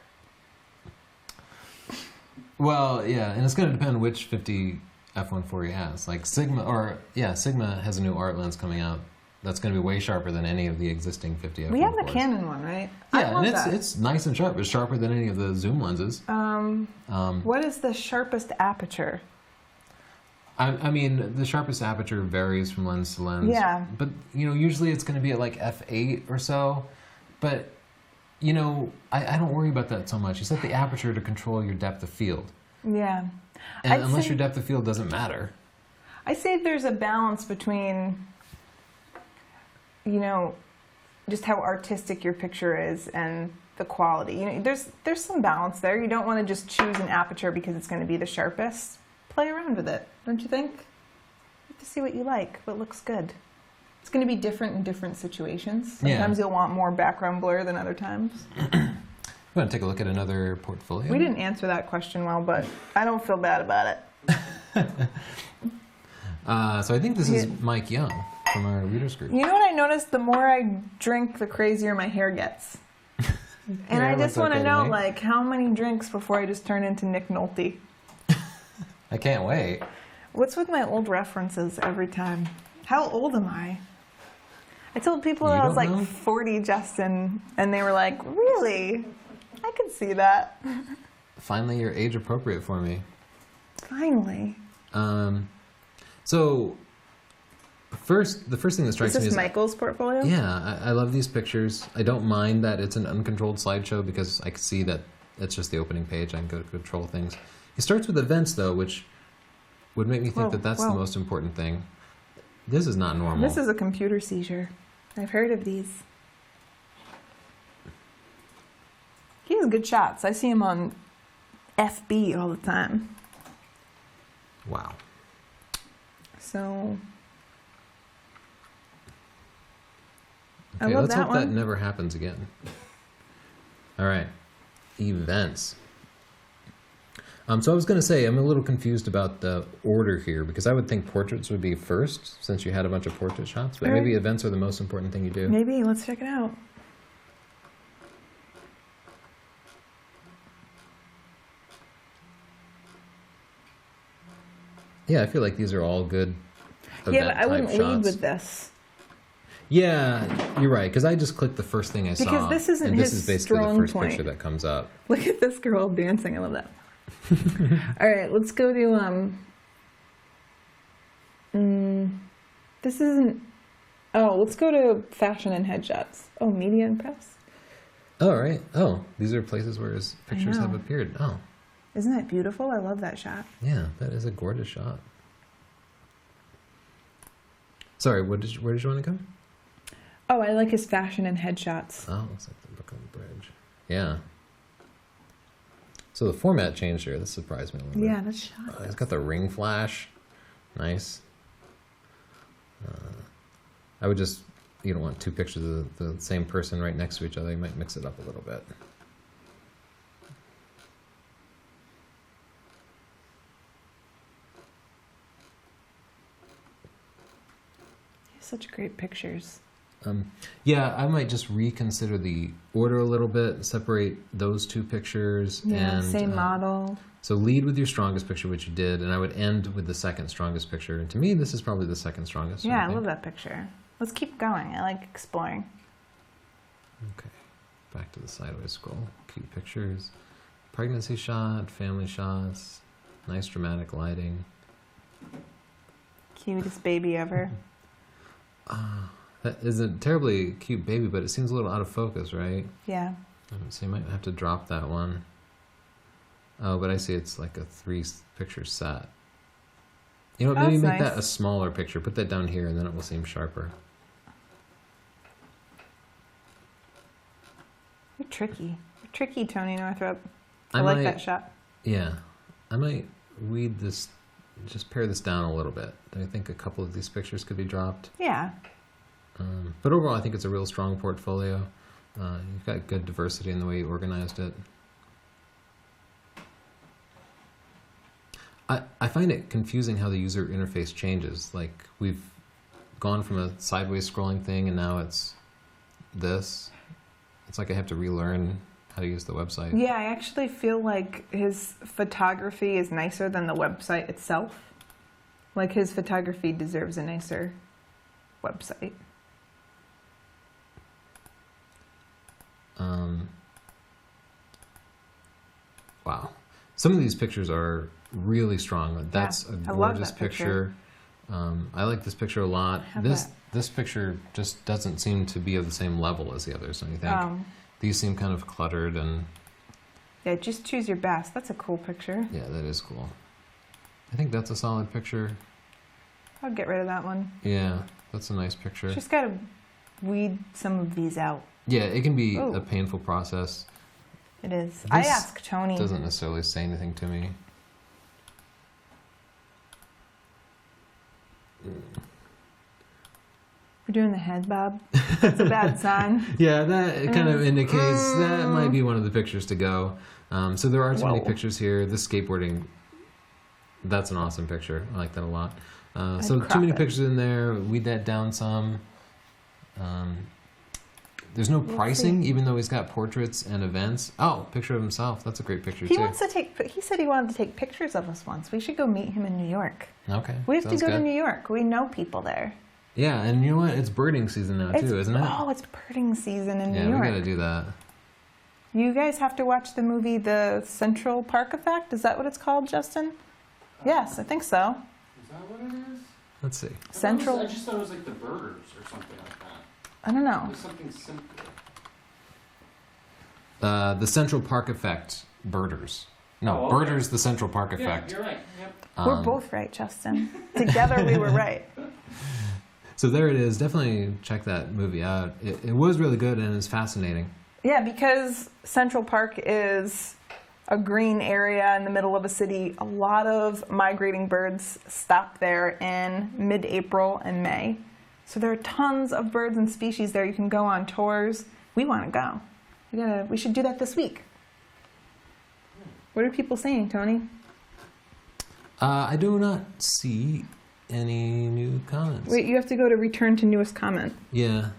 Well, yeah, and it's going to depend which 50 f1.4 he has. Like Sigma has a new art lens coming out that's going to be way sharper than any of the existing 50 f1.4s. We have the Canon one, right? I Yeah, love and that. it's nice and sharp. It's sharper than any of the zoom lenses. What is the sharpest aperture? I mean, the sharpest aperture varies from lens to lens. Yeah. But, usually it's going to be at like f8 or so. But, I don't worry about that so much. You set the aperture to control your depth of field. Yeah. And unless your depth of field doesn't matter. I say there's a balance between, just how artistic your picture is and the quality. There's some balance there. You don't want to just choose an aperture because it's going to be the sharpest. Play around with it, don't you think? You have to see what you like, what looks good. It's going to be different in different situations. Sometimes you'll want more background blur than other times. You want to take a look at another portfolio? We didn't answer that question well, but I don't feel bad about it. So I think this is Mike Young from our readers group. You know what I noticed? The more I drink, the crazier my hair gets. And I just want to know, like, how many drinks before I just turn into Nick Nolte? I can't wait. What's with my old references every time? How old am I? I told people I was like 40, Justin, and they were like, really? I could see that. Finally, you're age appropriate for me. Finally. So, the first thing that strikes me is... Is this Michael's portfolio? Yeah, I love these pictures. I don't mind that it's an uncontrolled slideshow because I can see that it's just the opening page. I can go control things. He starts with events, though, which would make me think that that's the most important thing. This is not normal. This is a computer seizure. I've heard of these. He has good shots. I see him on FB all the time. Wow. So... Okay, I love let's that hope that one. never happens again. All right. Events. So I was going to say, I'm a little confused about the order here because I would think portraits would be first since you had a bunch of portrait shots, but maybe events are the most important thing you do. Maybe. Let's check it out. Yeah, I feel like these are all good event Yeah, but I wouldn't type lead shots. with this. Yeah, you're right, because I just clicked the first thing I saw. Because this isn't and this his is basically the strong first point. picture that comes up. Look at this girl dancing. I love that. All right, let's go to this isn't. Oh, let's go to fashion and headshots. Oh, media and press. Oh, right. Oh, these are places where his pictures have know. appeared. Oh, Isn't that beautiful? I love that shot. yeah, that is a gorgeous shot. Sorry, where did you want to go? Oh, I like his fashion and headshots. Oh, looks like the Brooklyn Bridge. Yeah. So the format changed here. This surprised me a little bit. Yeah, that's shot. He's got the ring flash. Nice. I would just, you don't want two pictures of the same person right next to each other. You might mix it up a little bit. Such great pictures. Yeah, I might just reconsider the order a little bit, separate those two pictures. Yeah, and, same model. So lead with your strongest picture, which you did, and I would end with the second strongest picture. And to me, this is probably the second strongest. Yeah, I think. love that picture. Let's keep going. I like exploring. Okay, back to the sideways scroll. Cute pictures. Pregnancy shot, family shots, nice dramatic lighting. Cutest baby ever. That is a terribly cute baby, but it seems a little out of focus, right? Yeah. So you might have to drop that one. Oh, but I see it's like a 3-picture set. You know, maybe That's make that nice. a smaller picture. Put that down here, and then it will seem sharper. You're tricky. You're tricky, Tony Northrup. I I like might- that shot. Yeah, I might weed this, just pare this down a little bit. I think a couple of these pictures could be dropped. Yeah. But overall, I think it's a real strong portfolio. You've got good diversity in the way you organized it. I find it confusing how the user interface changes. Like, we've gone from a sideways scrolling thing, and now it's this. It's like I have to relearn how to use the website. Yeah, I actually feel like his photography is nicer than the website itself. Like, his photography deserves a nicer website. Wow. Some of these pictures are really strong. That's a I love gorgeous that picture. I like this picture a lot. Have This picture just doesn't seem to be of the same level as the others, don't you think? These seem kind of cluttered and... Yeah, just choose your best. That's a cool picture. Yeah, that is cool. I think that's a solid picture. I'll get rid of that one. Yeah, that's a nice picture. Just gotta weed some of these out. Yeah, it can be Ooh. a painful process. It is. I This asked Tony. Doesn't necessarily say anything to me. We're doing the head bob. That's a bad sign. Yeah, that kind of indicates that might be one of the pictures to go. So there are too many Whoa. pictures here. This skateboarding, that's an awesome picture. I like that a lot. So crop too many it. pictures in there. Weed that down some. There's no pricing, even though he's got portraits and events. Oh, picture of himself. That's a great picture He too. wants to take. He said he wanted to take pictures of us once. We should go meet him in New York. Okay, We have to sounds go good. to New York. We know people there. Yeah, and you know what? It's birding season now too, isn't it? Oh, it's birding season in Yeah, New we York. gotta do that. You guys have to watch the movie The Central Park Effect. Is that what it's called, Justin? Yes, I think so. Is that what it is? Let's see. Central. I just thought it was like the Birders or something like that. I don't know. It was something simpler. The Central Park Effect, Birders. No, Oh, okay. Birders, the Central Park Yeah, Effect. you're right. Yep. We're both right, Justin. Together we were right. So there it is. Definitely check that movie out. It was really good and it's fascinating. Yeah, because Central Park is a green area in the middle of a city. A lot of migrating birds stop there in mid-April and May. So there are tons of birds and species there. You can go on tours. We want to go. We should do that this week. What are people saying, Tony? I do not see any new comments. Wait, you have to go to return to newest comment. Yeah,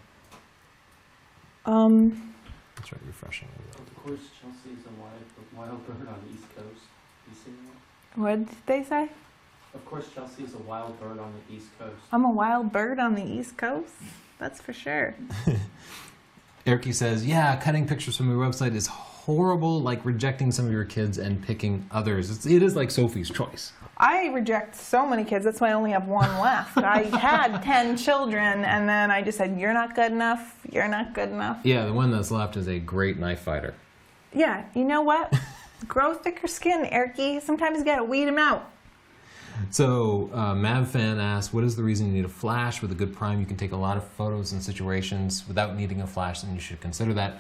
That's try refreshing. Of course, Chelsea is a wild bird on the East Coast. You seen that? What did they say? Of course, Chelsea is a wild bird on the East Coast. I'm a wild bird on the East Coast. That's for sure. Ericy says, yeah, cutting pictures from your website is horrible, like rejecting some of your kids and picking others. It is like Sophie's Choice. I reject so many kids. That's why I only have one left. I had 10 children, and then I just said, you're not good enough. You're not good enough. Yeah, the one that's left is a great knife fighter. Yeah, you know what? Grow thicker skin, Ericy. Sometimes you gotta weed them out. So, MavFan asks, what is the reason you need a flash? With a good prime, you can take a lot of photos and situations without needing a flash, and you should consider that.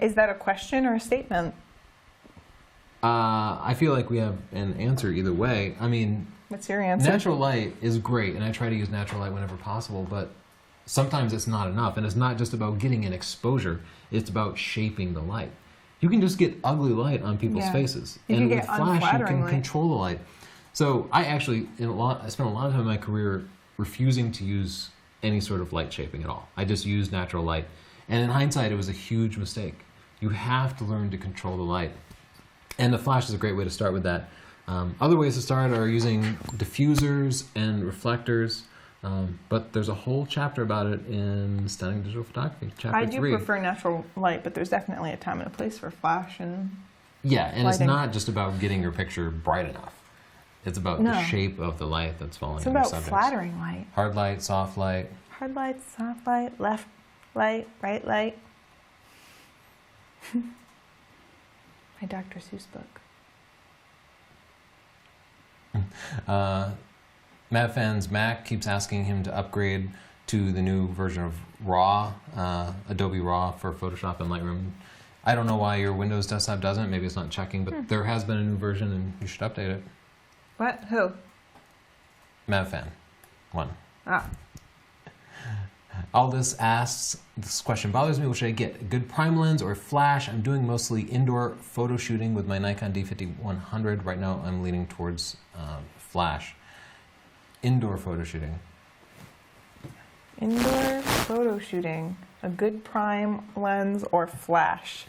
Is that a question or a statement? I feel like we have an answer either way. I mean, What's your answer? natural light is great, and I try to use natural light whenever possible, but sometimes it's not enough, and it's not just about getting an exposure, it's about shaping the light. You can just get ugly light on people's Yeah. faces, You and can with get flash, you unflattering can light. control the light. So I actually, I spent a lot of time in my career refusing to use any sort of light shaping at all. I just used natural light, and in hindsight, it was a huge mistake. You have to learn to control the light. And the flash is a great way to start with that. Other ways to start are using diffusers and reflectors, but there's a whole chapter about it in Stunning Digital Photography, chapter I do 3. prefer natural light, but there's definitely a time and a place for flash and Yeah, and it's lighting. not just about getting your picture bright enough. It's about No. the shape of the light that's falling it's on your about subjects. flattering light. Hard light, soft light. Hard light, soft light, left light, right light. My Dr. Seuss book. MavFan's Mac keeps asking him to upgrade to the new version of RAW, Adobe RAW for Photoshop and Lightroom. I don't know why your Windows desktop doesn't. Maybe it's not checking, but there has been a new version and you should update it. What? Who? MavFan 1. Ah. Aldous asks, this question bothers me, what should I get? A good prime lens or flash? I'm doing mostly indoor photo shooting with my Nikon D50-100. Right now I'm leaning towards flash. Indoor photo shooting. Indoor photo shooting. A good prime lens or flash.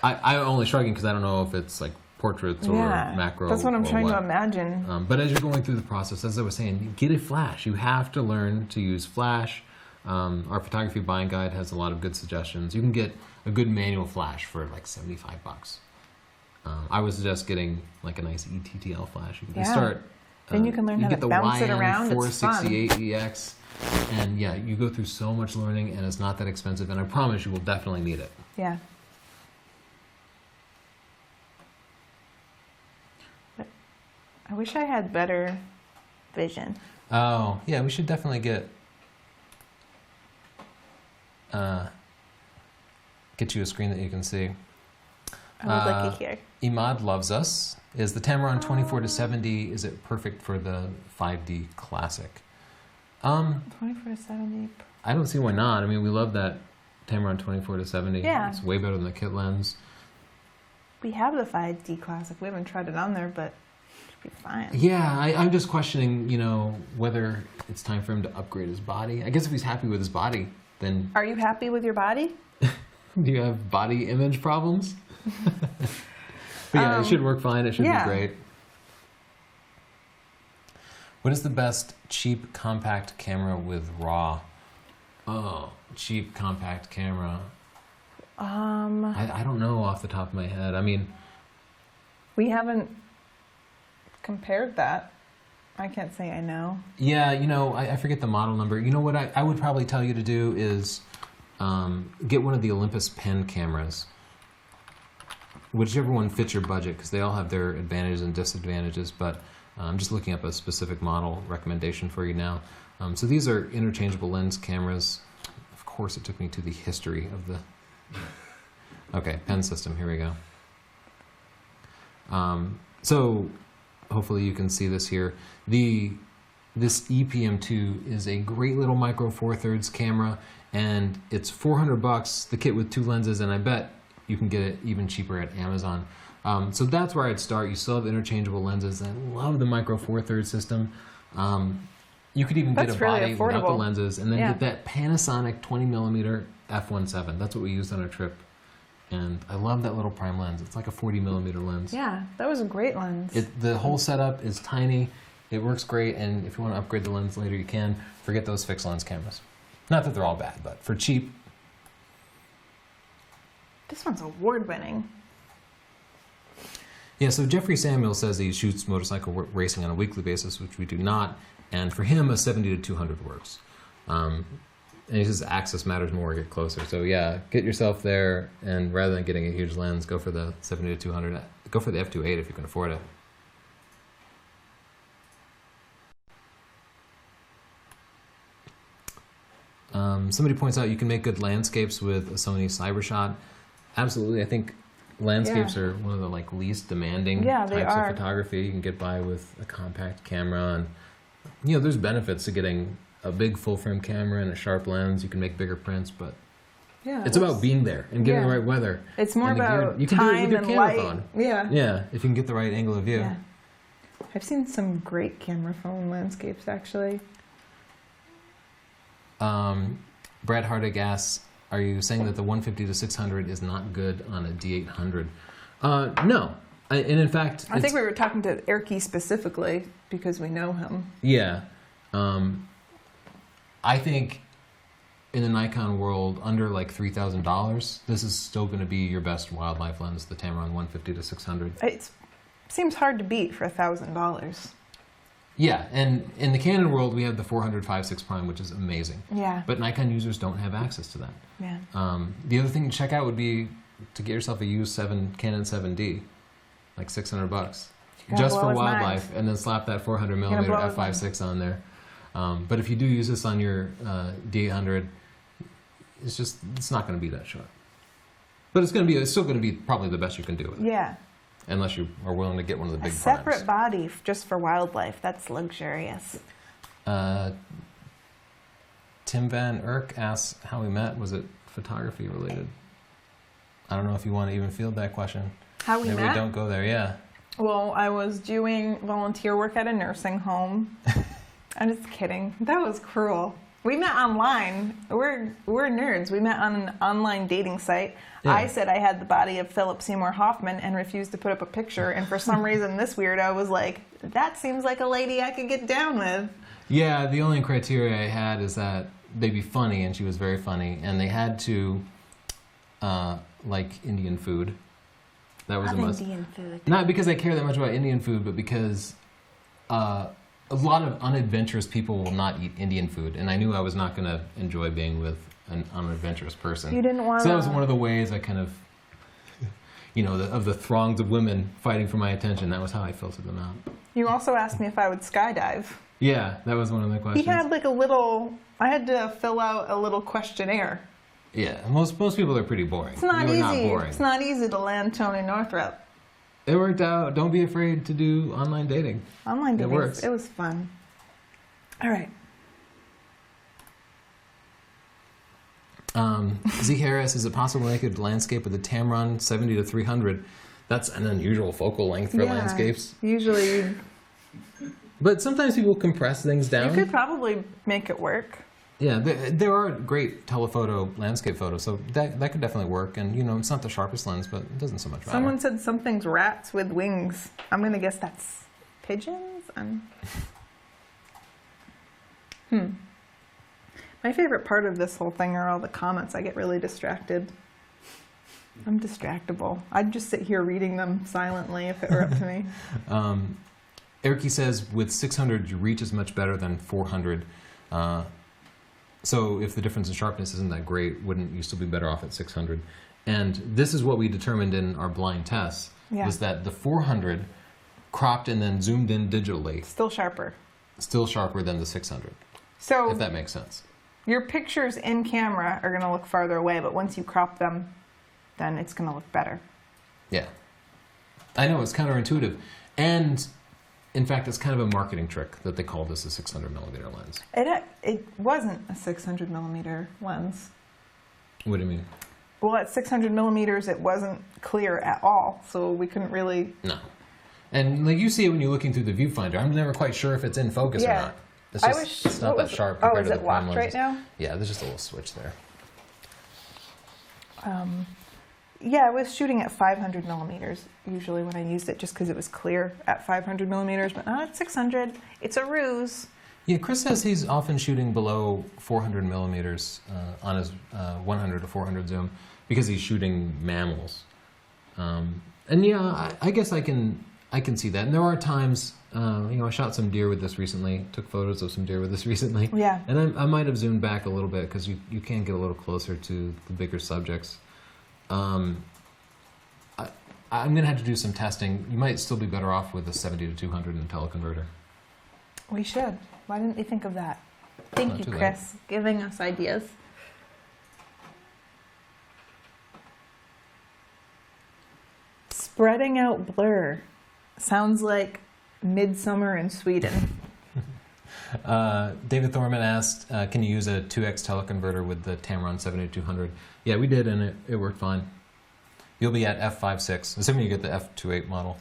I'm only shrugging because I don't know if it's like portraits or macro. That's what I'm or trying to what. imagine. But as you're going through the process, as I was saying, you get a flash. You have to learn to use flash. Our photography buying guide has a lot of good suggestions. You can get a good manual flash for like $75. I would suggest getting like a nice ETTL flash. You can Yeah. start. Then you can learn how get to the bounce it around. It's fun. YN468EX, and yeah, you go through so much learning, and it's not that expensive. And I promise you will definitely need it. Yeah. But I wish I had better vision. Oh yeah, we should definitely get you a screen that you can see. I would like it here. Imad loves us. Is the Tamron 24-70? Is it perfect for the 5D Classic? 24-70. I don't see why not. I mean, we love that Tamron 24-70. Yeah. It's way better than the kit lens. We have the 5D Classic. We haven't tried it on there, but it should be fine. Yeah, I'm just questioning, whether it's time for him to upgrade his body. I guess if he's happy with his body, then Are you happy with your body? do you have body image problems? But yeah, it should work fine. It should be great. What is the best cheap compact camera with RAW? Oh, cheap compact camera. I don't know off the top of my head. I mean, We haven't compared that. I can't say I know. yeah, I forget the model number. You know what I would probably tell you to do is get one of the Olympus pen cameras. Whichever one fits your budget, because they all have their advantages and disadvantages, but I'm just looking up a specific model recommendation for you now. So these are interchangeable lens cameras. Of course, it took me to the history of the... Okay, pen system, here we go. So hopefully you can see this here. This EPM2 is a great little micro 4/3 camera, and it's $400, the kit with 2 lenses, and I bet you can get it even cheaper at Amazon. So that's where I'd start. You still have interchangeable lenses. I love the micro 4/3 system. You could even get a really body without the affordable. lenses, and then Yeah. get that Panasonic 20mm f1.7. That's what we used on our trip. And I love that little prime lens. It's like a 40mm lens. Yeah, that was a great lens. The whole setup is tiny. It works great, and if you want to upgrade the lens later, you can. Forget those fixed lens cameras. Not that they're all bad, but for cheap. This one's award-winning. Yeah, so Jeffrey Samuel says he shoots motorcycle racing on a weekly basis, which we do not. And for him, a 70 to 200 works. And he says access matters more, get closer. So yeah, get yourself there, and rather than getting a huge lens, go for the 70 to 200. Go for the f2.8 if you can afford it. Somebody points out you can make good landscapes with a Sony CyberShot. Absolutely, I think landscapes are one of the least demanding Yeah, they types are. of photography. You can get by with a compact camera, and there's benefits to getting a big full-frame camera and a sharp lens. You can make bigger prints, but Yeah, it's about being there and getting the right weather. It's more and the gear. about You can do it with time your and camera light. phone. Yeah. Yeah, if you can get the right angle of view. Yeah. I've seen some great camera phone landscapes, actually. Brad Hardig asks, are you saying that the 150 to 600 is not good on a D800? No. And in fact... I think we were talking to Erky specifically because we know him. Yeah. I think in the Nikon world, under $3,000, this is still going to be your best wildlife lens, the Tamron 150 to 600. It seems hard to beat for $1,000. Yeah, and in the Canon world, we have the 400 5.6 prime, which is amazing. Yeah. But Nikon users don't have access to that. Yeah. The other thing to check out would be to get yourself a used Canon 7D, like $600, gotta just blow for his wildlife, mind. and then slap that 400 You're millimeter gonna blow his f5.6 on there. But if you do use this on your D800, it's not going to be that sharp. But it's still going to be probably the best you can do with it. Yeah. Unless you are willing to get one of the A big separate primes. body just for wildlife. That's luxurious. Tim Van Erck asks how we met. Was it photography related? I don't know if you want to even field that question. How we Maybe met? we don't go there, yeah. Well, I was doing volunteer work at a nursing home. I'm just kidding. That was cruel. We met online. We're nerds. We met on an online dating site. Yeah. I said I had the body of Philip Seymour Hoffman and refused to put up a picture. And for some reason, this weirdo was like, that seems like a lady I could get down with. Yeah, the only criteria I had is that they'd be funny, and she was very funny, and they had to like Indian food. That was a Love must. Indian food. Not because I care that much about Indian food, but because a lot of unadventurous people will not eat Indian food, and I knew I was not going to enjoy being with an unadventurous person. You didn't want So that was one of the ways I kind of, of the throngs of women fighting for my attention. That was how I filtered them out. You also asked me if I would skydive. Yeah, that was one of the questions. He had I had to fill out a little questionnaire. Yeah, most people are pretty boring. It's not You were easy. Not boring. It's not easy to land Tony Northrup. It worked out. Don't be afraid to do online dating. Online dating, works. it was fun. All right. Z Harris, is it possible to make a landscape with a Tamron 70 to 300? That's an unusual focal length for landscapes. Usually, But sometimes people compress things down. you could probably make it work. Yeah, there are great telephoto landscape photos, so that could definitely work. And it's not the sharpest lens, but it doesn't so much matter. Someone said something's rats with wings. I'm gonna guess that's pigeons. My favorite part of this whole thing are all the comments. I get really distracted. I'm distractible. I'd just sit here reading them silently if it were up to me. Eric says with 600 your reach is much better than 400. So if the difference in sharpness isn't that great, wouldn't you still be better off at 600? And this is what we determined in our blind tests, was that the 400 cropped and then zoomed in digitally, Still sharper. still sharper than the 600, So if that makes sense. your pictures in camera are gonna look farther away, but once you crop them, then it's gonna look better. Yeah. I know, it's counterintuitive. And in fact, it's kind of a marketing trick that they call this a 600 millimeter lens. It wasn't a 600 millimeter lens. What do you mean? Well, at 600 millimeters, it wasn't clear at all, so we couldn't really. No. And like you see it when you're looking through the viewfinder. I'm never quite sure if it's in focus or not. It's just, it's not that sharp. Oh, compared is to it the prime locked right lenses. now? Yeah, there's just a little switch there. Yeah, I was shooting at 500 millimeters usually when I used it, just because it was clear at 500 millimeters, but not at 600. It's a ruse. Yeah, Chris says he's often shooting below 400 millimeters on his 100 to 400 zoom because he's shooting mammals. And yeah, I guess I can see that. And there are times, I shot some deer with this recently, took photos of some deer with this recently. Yeah. And I might have zoomed back a little bit because you can get a little closer to the bigger subjects. I'm going to have to do some testing. You might still be better off with a 70 to 200 and a teleconverter. We should. Why didn't we think of that? Thank Not you, too late. Chris, giving us ideas. Spreading out blur. Sounds like midsummer in Sweden. David Thorman asked, can you use a 2x teleconverter with the Tamron 7200? Yeah, we did, and it worked fine. You'll be at f5.6, assuming you get the f2.8 model.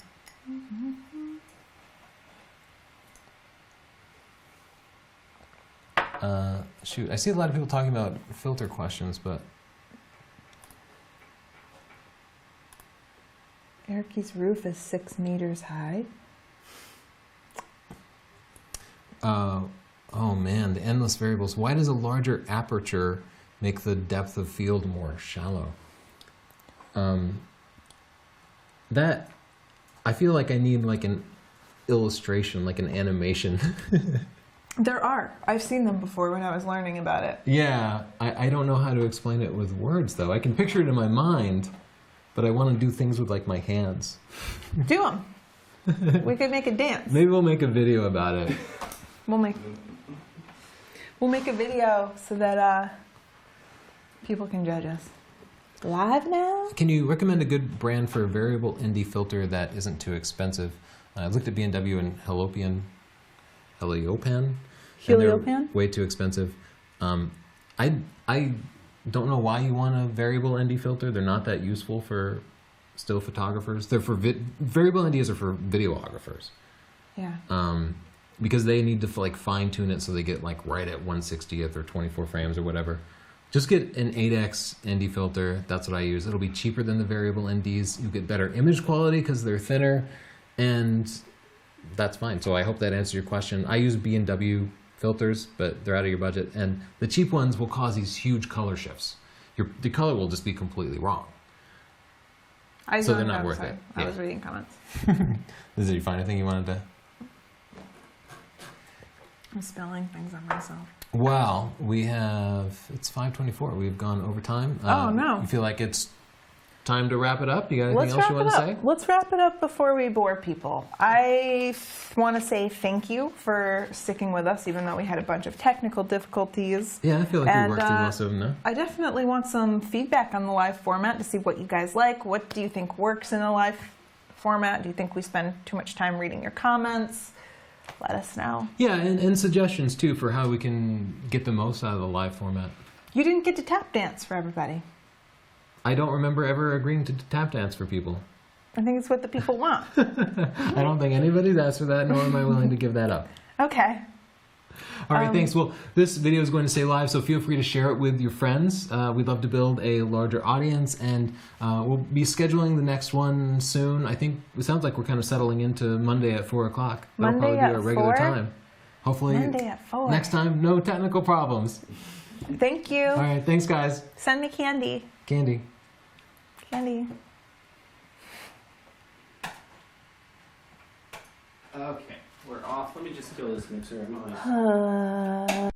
Shoot, I see a lot of people talking about filter questions, but Eric's roof is 6 meters high. oh man, the endless variables. Why does a larger aperture make the depth of field more shallow? That, I feel like I need like an illustration, like an animation. There are. I've seen them before when I was learning about it. Yeah, I don't know how to explain it with words though. I can picture it in my mind, but I want to do things with like my hands. Do them. We could make a dance. Maybe we'll make a video about it. We'll make a video so that people can judge us. Live now? Can you recommend a good brand for a variable ND filter that isn't too expensive? I looked at B&W and Heliopan. And they're Heliopan? way too expensive. I don't know why you want a variable ND filter. They're not that useful for still photographers. They're for variable NDs are for videographers. Yeah. Because they need to like fine tune it so they get like right at 1/60th or 24 frames or whatever. Just get an 8x ND filter. That's what I use. It'll be cheaper than the variable NDs. You get better image quality because they're thinner, and that's fine. So I hope that answers your question. I use B&W filters, but they're out of your budget, and the cheap ones will cause these huge color shifts. The color will just be completely wrong. I So they're zoned not out, worth sorry. it. I Yeah. was reading comments. Did you find anything you wanted to? I'm spelling things on myself. Well, it's 5:24. We've gone over time. Oh, no. You feel like it's time to wrap it up? You got anything Let's else wrap you it want to up. say? Let's wrap it up before we bore people. I want to say thank you for sticking with us, even though we had a bunch of technical difficulties. Yeah, I feel like And, we worked through most of them now. I definitely want some feedback on the live format to see what you guys like. What do you think works in a live format? Do you think we spend too much time reading your comments? Let us know. Yeah, and suggestions too for how we can get the most out of the live format. You didn't get to tap dance for everybody. I don't remember ever agreeing to tap dance for people. I think it's what the people want. I don't think anybody's asked for that, nor am I willing to give that up. Okay. All right, thanks. Well, this video is going to stay live, so feel free to share it with your friends. We'd love to build a larger audience, and we'll be scheduling the next one soon. I think it sounds like we're kind of settling into Monday at 4 o'clock. That'll Monday probably be at our regular 4? time. Hopefully, Monday at 4. next time, no technical problems. Thank you. All right, thanks, guys. Send me candy. Candy. Candy. Okay, we're off. Let me just kill this mixer. I'm not-